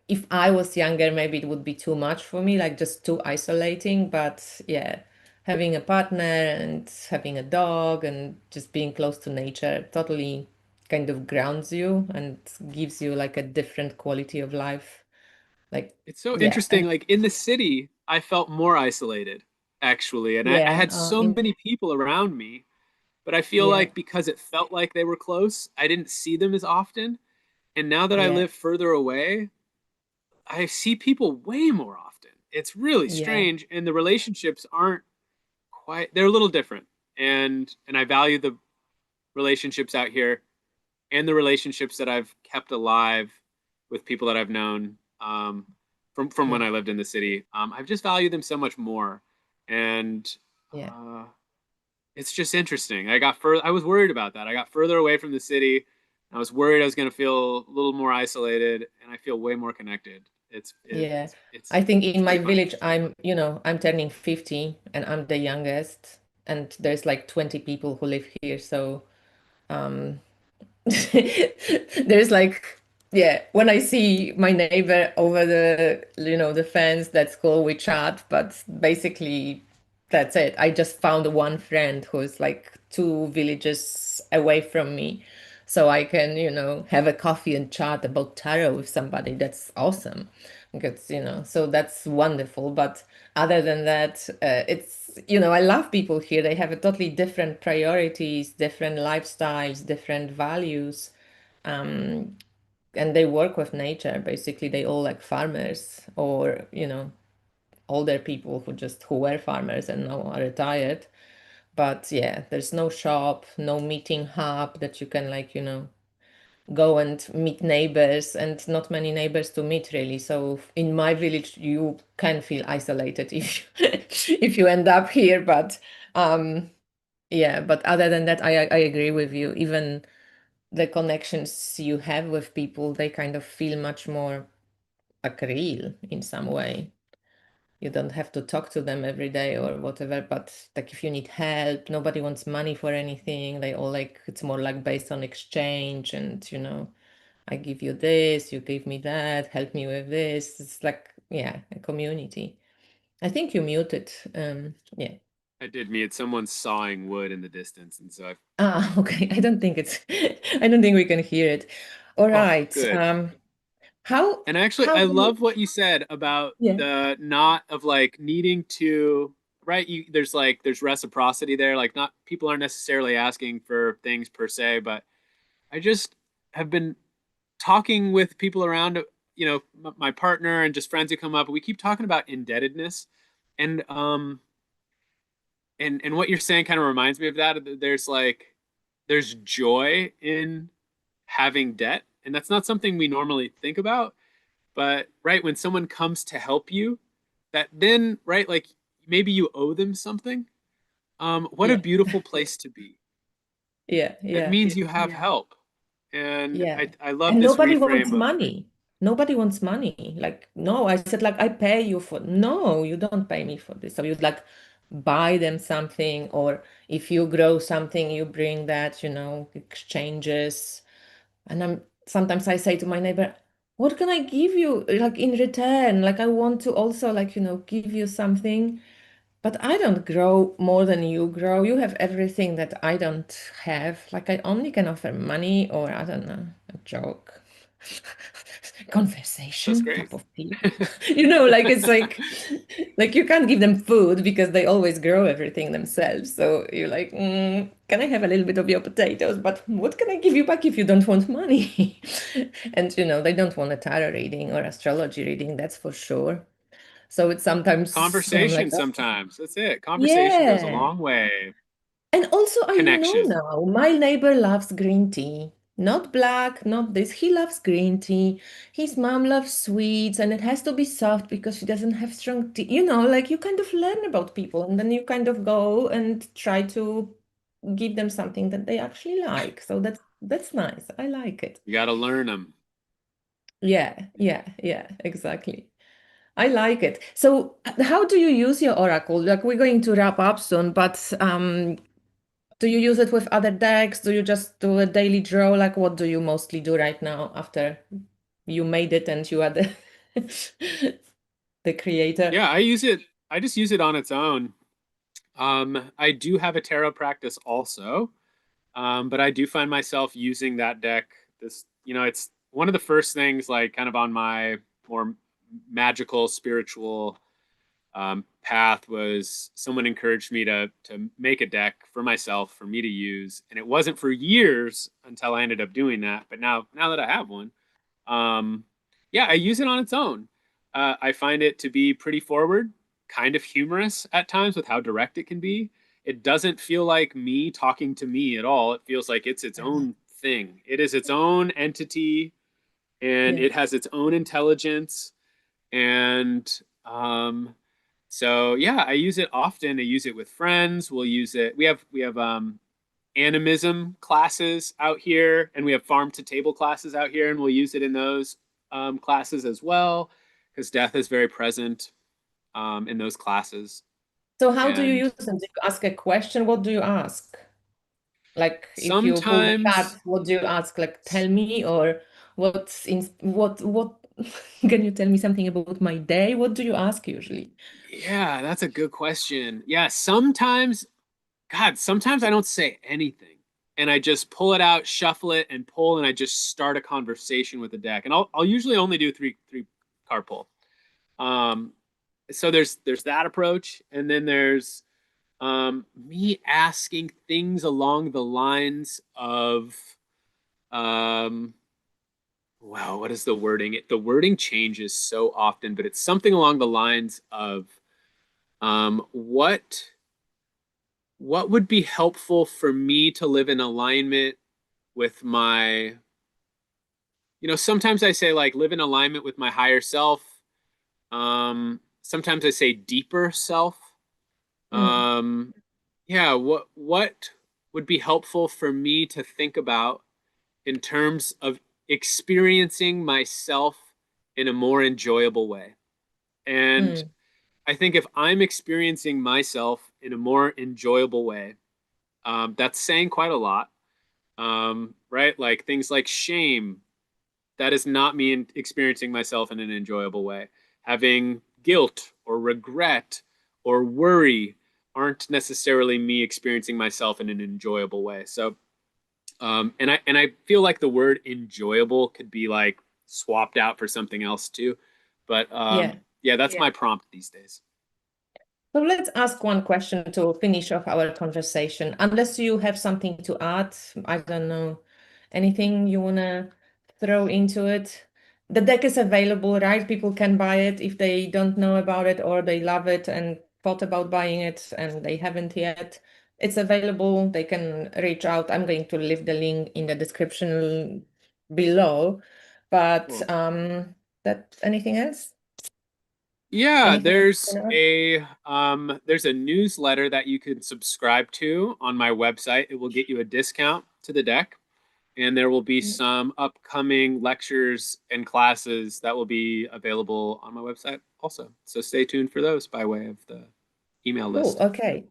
S2: if I was younger, maybe it would be too much for me, like just too isolating. But yeah, having a partner and having a dog and just being close to nature totally kind of grounds you and gives you like a different quality of life. Like,
S1: it's so
S2: yeah,
S1: interesting.
S2: and
S1: Like in the city, I felt more isolated actually, and I
S2: yeah,
S1: had so many people around me, but I feel
S2: yeah,
S1: like because it felt like they were close, I didn't see them as often. And now that I
S2: yeah,
S1: live further away, I see people way more often. It's really
S2: yeah,
S1: strange, and the relationships aren't quite, they're a little different. And I value the relationships out here and the relationships that I've kept alive with people that I've known from when
S2: yeah,
S1: I lived in the city. I've just valued them so much more, and
S2: yeah.
S1: uh, it's just interesting. I was worried about that. I got further away from the city. I was worried I was going to feel a little more isolated, and I feel way more connected.
S2: Yeah.
S1: It's
S2: I think
S1: it's
S2: in my
S1: pretty fun.
S2: village, I'm turning 50 and I'm the youngest, and there's like 20 people who live here. So, um, there's like, yeah, when I see my neighbor over the fence, that's cool, we chat, but basically that's it. I just found one friend who's like two villages away from me. So I can, have a coffee and chat about tarot with somebody. That's awesome. Because, so that's wonderful. But other than that, I love people here. They have a totally different priorities, different lifestyles, different values, and they work with nature. Basically, they all like farmers or, older people who were farmers and now are retired. But yeah, there's no shop, no meeting hub that you can like, go and meet neighbors, and not many neighbors to meet really. So in my village you can feel isolated if if you end up here. But yeah, but other than that, I agree with you. Even the connections you have with people, they kind of feel much more like real in some way. You don't have to talk to them every day or whatever, but like if you need help, nobody wants money for anything. They all like, it's more like based on exchange, and I give you this, you give me that, help me with this. It's like, yeah, a community. I think you muted. Yeah.
S1: I did meet someone sawing wood in the distance, and so I
S2: Ah, okay. I don't think we can hear it. All
S1: oh
S2: right.
S1: good.
S2: How
S1: And actually,
S2: how
S1: I
S2: do you,
S1: love what you said about
S2: yeah.
S1: the not of like needing to, right? There's reciprocity there. Like not people aren't necessarily asking for things per se, but I just have been talking with people around, my partner and just friends who come up, and we keep talking about indebtedness, and and what you're saying kind of reminds me of that. There's joy in having debt, and that's not something we normally think about. But right when someone comes to help you, that then right like maybe you owe them something. What a
S2: Yeah.
S1: beautiful place to be.
S2: Yeah.
S1: It
S2: Yeah.
S1: means you have help, and
S2: Yeah.
S1: I love
S2: And
S1: this
S2: nobody wants
S1: reframe of
S2: money. Nobody wants money. Like, no, I said, like, I pay you for, no, you don't pay me for this. So you'd like buy them something, or if you grow something, you bring that, exchanges. And sometimes I say to my neighbor, what can I give you like in return? Like, I want to also like, give you something. But I don't grow more than you grow. You have everything that I don't have. Like I only can offer money, or I don't know, a joke,
S1: that's
S2: conversation,
S1: great.
S2: cup of tea. Like it's like you can't give them food because they always grow everything themselves. So you're like, can I have a little bit of your potatoes? But what can I give you back if you don't want money? And they don't want a tarot reading or astrology reading, that's for sure. So it's sometimes I'm like,
S1: Conversation sometimes. That's it. Conversation goes a
S2: yeah.
S1: long way.
S2: And also, I know
S1: Connection.
S2: now, my neighbor loves green tea. Not black, not this. He loves green tea. His mom loves sweets, and it has to be soft because she doesn't have strong tea. Like you kind of learn about people, and then you kind of go and try to give them something that they actually like. So that's nice. I like it.
S1: You got to learn them.
S2: Yeah, yeah, yeah, exactly. I like it. So, how do you use your oracle? Like, we're going to wrap up soon, but do you use it with other decks? Do you just do a daily draw? Like, what do you mostly do right now after you made it and you are the the creator?
S1: Yeah, I use it. I just use it on its own. I do have a tarot practice also, but I do find myself using that deck. It's one of the first things, like kind of on my more magical, spiritual path was someone encouraged me to make a deck for myself for me to use, and it wasn't for years until I ended up doing that. But now that I have one, um, yeah, I use it on its own. I find it to be pretty forward, kind of humorous at times with how direct it can be. It doesn't feel like me talking to me at all. It feels like it's its own thing. It is its own entity, and
S2: Yeah,
S1: it has its own intelligence. And so yeah, I use it often. I use it with friends. We'll use it. We have animism classes out here, and we have farm to table classes out here, and we'll use it in those classes as well. because death is very present in those classes.
S2: So how do you
S1: And
S2: use them? Do you ask a question? What do you ask? Like if you pull the card,
S1: sometimes,
S2: what do you ask? Like tell me, or what can you tell me something about my day? What do you ask usually?
S1: yeah, that's a good question. Yeah, sometimes, God, sometimes I don't say anything. And I just pull it out, shuffle it, and pull, and I just start a conversation with the deck. And I'll usually only do three card pull. Um, so there's that approach, and then there's me asking things along the lines of wow, what is the wording? The wording changes so often, but it's something along the lines of um, what what would be helpful for me to live in alignment with my, sometimes I say like live in alignment with my higher self. Sometimes I say deeper self.
S2: Mm,
S1: Um, yeah, what would be helpful for me to think about in terms of experiencing myself in a more enjoyable way? And
S2: mm,
S1: I think if I'm experiencing myself in a more enjoyable way, that's saying quite a lot, right? Like things like shame, that is not me experiencing myself in an enjoyable way. Having guilt or regret or worry aren't necessarily me experiencing myself in an enjoyable way. So, and I feel like the word enjoyable could be like swapped out for something else too. But
S2: yeah.
S1: yeah, that's my prompt these days.
S2: So let's ask one question to finish off our conversation. Unless you have something to add, I don't know, anything you want to throw into it. The deck is available, right? People can buy it if they don't know about it or they love it and thought about buying it and they haven't yet. It's available. They can reach out. I'm going to leave the link in the description below. But
S1: Cool.
S2: that anything else?
S1: Yeah,
S2: Anything else you
S1: there's
S2: can add?
S1: a newsletter that you can subscribe to on my website. It will get you a discount to the deck, and there will be some upcoming lectures and classes that will be available on my website also. So stay tuned for those by way of the email
S2: Cool.
S1: list.
S2: Okay.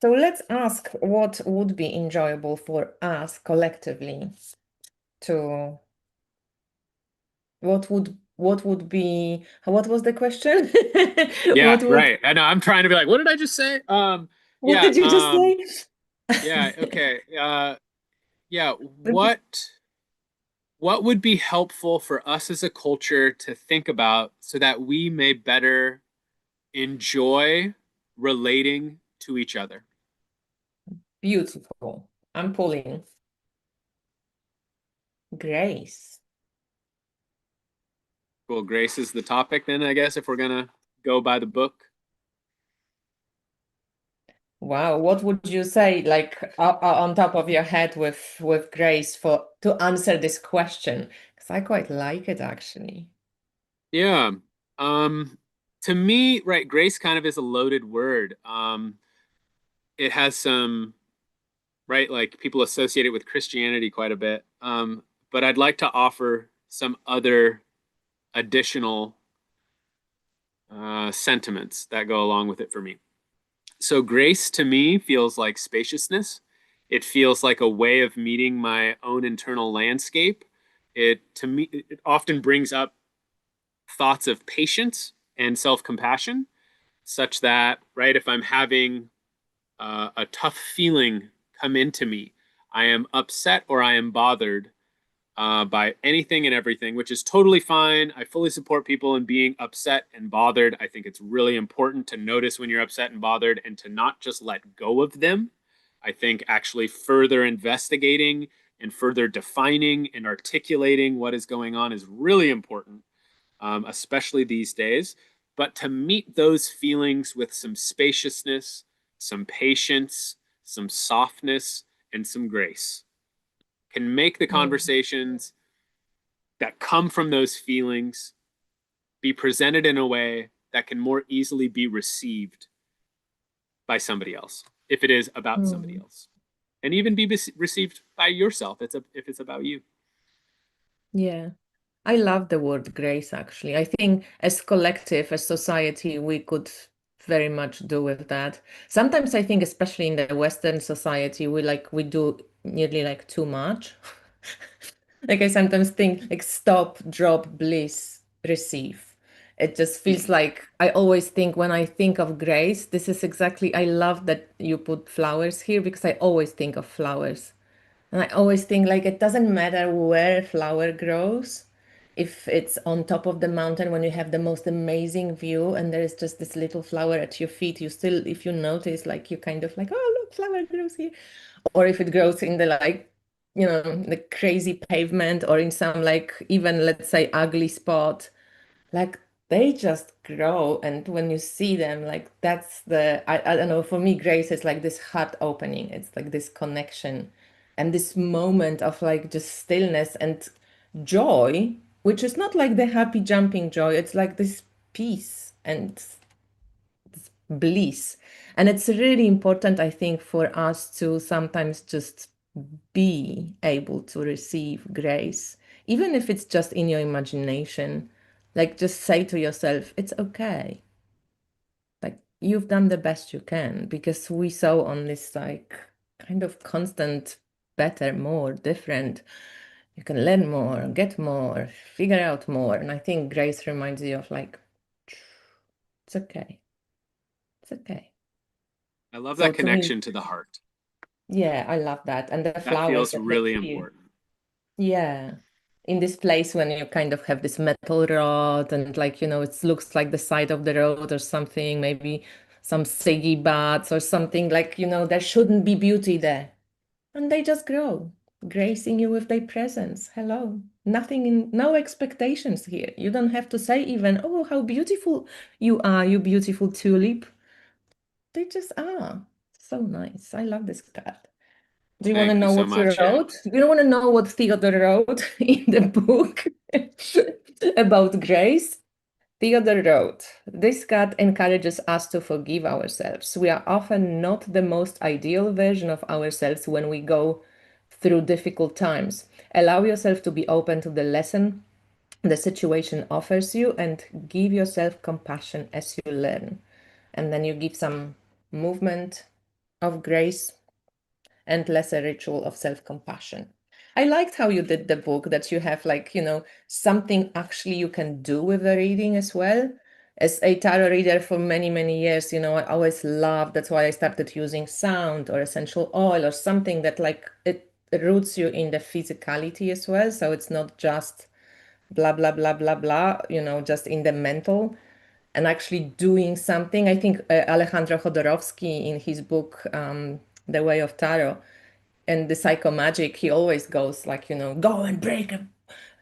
S2: So let's ask what would be enjoyable for us collectively to what would be what was the question?
S1: Yeah,
S2: What would
S1: right. I know I'm trying to be like, what did I just say?
S2: what
S1: Yeah,
S2: did you just say?
S1: yeah, okay. Yeah, what would be helpful for us as a culture to think about so that we may better enjoy relating to each other?
S2: Beautiful. I'm pulling grace.
S1: Well, grace is the topic then, I guess, if we're gonna go by the book.
S2: Wow, what would you say like on top of your head with grace for to answer this question? Because I quite like it actually.
S1: Yeah. Um, to me, right, grace kind of is a loaded word. It has some, right, like people associate it with Christianity quite a bit. But I'd like to offer some other additional sentiments that go along with it for me. So grace to me feels like spaciousness. It feels like a way of meeting my own internal landscape. It to me it often brings up thoughts of patience and self-compassion, such that, right, if I'm having a tough feeling come into me, I am upset or I am bothered by anything and everything, which is totally fine. I fully support people in being upset and bothered. I think it's really important to notice when you're upset and bothered and to not just let go of them. I think actually further investigating and further defining and articulating what is going on is really important, especially these days. But to meet those feelings with some spaciousness, some patience, some softness, and some grace can make the
S2: Mm,
S1: conversations that come from those feelings be presented in a way that can more easily be received by somebody else if it is about somebody
S2: mm.
S1: else, and even be received by yourself if it's about you.
S2: Yeah. I love the word grace, actually. I think as collective, as society, we could very much do with that. Sometimes I think, especially in the Western society, we do nearly like too much. Like I sometimes think like stop, drop, bliss, receive. It just feels like I always think when I think of grace, this is exactly, I love that you put flowers here because I always think of flowers. And I always think like it doesn't matter where a flower grows, if it's on top of the mountain when you have the most amazing view and there is just this little flower at your feet, you still, if you notice, like you kind of like, oh, look, flower grows here. Or if it grows in the like, the crazy pavement or in some like even let's say ugly spot, like they just grow. And when you see them, like that's I don't know, for me grace is like this heart opening, it's like this connection and this moment of like just stillness and joy, which is not like the happy jumping joy, it's like this peace and bliss. And it's really important, I think, for us to sometimes just be able to receive grace, even if it's just in your imagination. Like, just say to yourself, it's okay. Like, you've done the best you can because we so on this, like, kind of constant better, more, different. You can learn more, get more, figure out more. And I think grace reminds you of, like, it's okay. It's okay.
S1: I love
S2: So
S1: that
S2: to me,
S1: connection to the heart.
S2: yeah, I love that. And the
S1: That
S2: flowers
S1: feels
S2: that they
S1: really
S2: here.
S1: important.
S2: Yeah. In this place when you kind of have this metal rod and like, it looks like the side of the road or something, maybe some saggy bats or something like, there shouldn't be beauty there. And they just grow, gracing you with their presence. Hello. Nothing in, no expectations here. You don't have to say even, oh, how beautiful you are, you beautiful tulip. They just are. So nice. I love this card. Do you want to
S1: Thank you
S2: know
S1: so
S2: what she
S1: much. Yeah.
S2: wrote? Do you want to know what Theodore wrote in the book about grace? Theodore wrote, this card encourages us to forgive ourselves. We are often not the most ideal version of ourselves when we go through difficult times. Allow yourself to be open to the lesson the situation offers you and give yourself compassion as you learn. And then you give some movement of grace and lesser ritual of self-compassion. I liked how you did the book, that you have like, something actually you can do with the reading as well. As a tarot reader for many, many years, I always loved, that's why I started using sound or essential oil or something that like it roots you in the physicality as well. So it's not just blah, blah, blah, blah, blah, just in the mental and actually doing something. I think Alejandro Jodorowsky in his book, The Way of Tarot, and the psycho magic, he always goes like, go and break a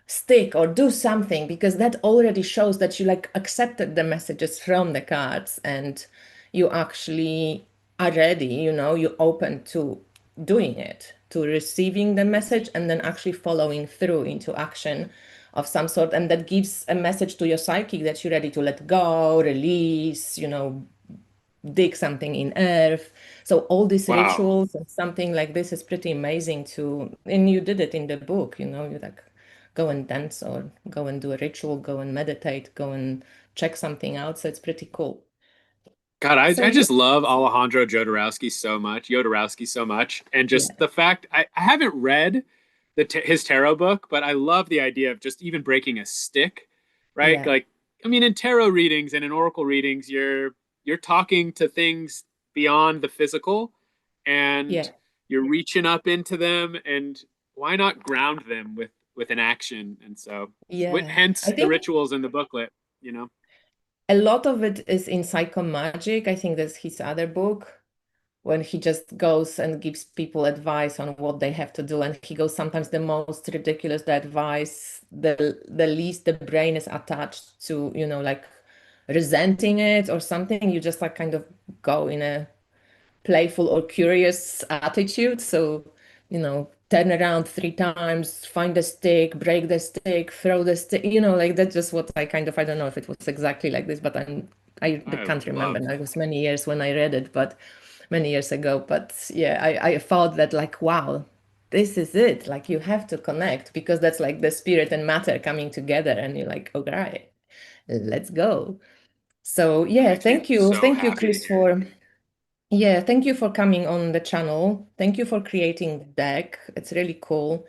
S2: stick or do something because that already shows that you like accepted the messages from the cards and you actually are ready, you open to doing it, to receiving the message and then actually following through into action of some sort. And that gives a message to your psychic that you're ready to let go, release, dig something in earth. So all these
S1: Wow.
S2: rituals and something like this is pretty amazing to, and you did it in the book, you like go and dance or go and do a ritual, go and meditate, go and check something out. So it's pretty cool.
S1: God,
S2: So
S1: I
S2: yeah,
S1: just love Alejandro Jodorowsky so much, and just
S2: yeah,
S1: the fact I haven't read his tarot book, but I love the idea of just even breaking a stick, right?
S2: yeah,
S1: Like, I mean, in tarot readings and in oracle readings, you're talking to things beyond the physical, and
S2: yeah,
S1: you're reaching up into them, and why not ground them with an action? And so,
S2: yeah. I
S1: hence the
S2: think
S1: rituals in the booklet, you know.
S2: a lot of it is in Psycho Magic. I think that's his other book when he just goes and gives people advice on what they have to do. And he goes sometimes the most ridiculous the advice, the least the brain is attached to, like resenting it or something. You just like kind of go in a playful or curious attitude. So, turn around 3 times, find the stick, break the stick, throw the stick, like that's just what I kind of, I don't know if it was exactly like this, but I
S1: I
S2: can't remember
S1: love
S2: now. It was many years when I read it, but many years ago. But yeah, I thought that like, wow, this is it. Like you have to connect because that's like the spirit and matter coming together, and you're like, okay, let's go. So
S1: That
S2: yeah,
S1: makes me so
S2: thank you,
S1: happy to
S2: Chris,
S1: hear.
S2: for yeah, thank you for coming on the channel. Thank you for creating the deck. It's really cool.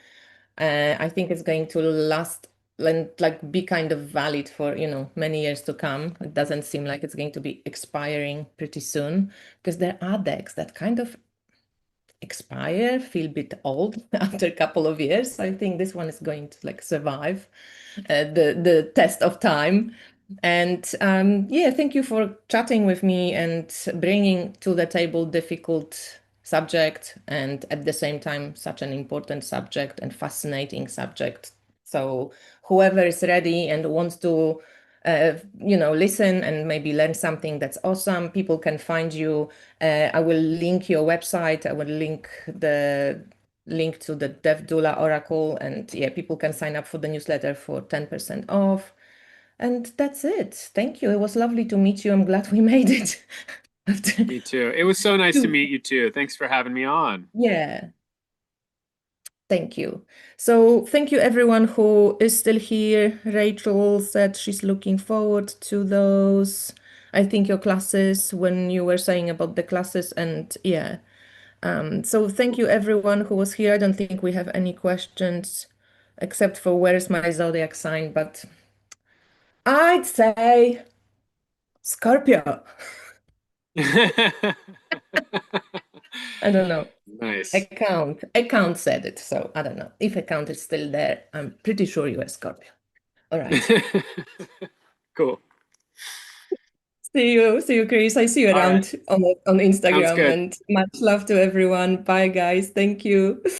S2: I think it's going to last and like be kind of valid for, many years to come. It doesn't seem like it's going to be expiring pretty soon because there are decks that kind of expire, feel a bit old after a couple of years. I think this one is going to like survive the test of time. And yeah, thank you for chatting with me and bringing to the table difficult subject and at the same time such an important subject and fascinating subject. So whoever is ready and wants to listen and maybe learn something that's awesome, people can find you. I will link your website. I will link to the Dev Doula Oracle, and yeah, people can sign up for the newsletter for 10% off. And that's it. Thank you. It was lovely to meet you. I'm glad we made it after
S1: Me too. It was so nice to
S2: two.
S1: meet you too. Thanks for having me on.
S2: Yeah. Thank you. So thank you everyone who is still here. Rachel said she's looking forward to those. I think your classes when you were saying about the classes and yeah. So thank you everyone who was here. I don't think we have any questions except for where's my zodiac sign, but I'd say Scorpio. I don't know.
S1: Nice.
S2: Account said it, so I don't know. If account is still there, I'm pretty sure you're Scorpio. All right.
S1: Cool.
S2: See you, Chris. I see you
S1: All right.
S2: around on
S1: Sounds
S2: Instagram
S1: good.
S2: and much love to everyone. Bye, guys. Thank you.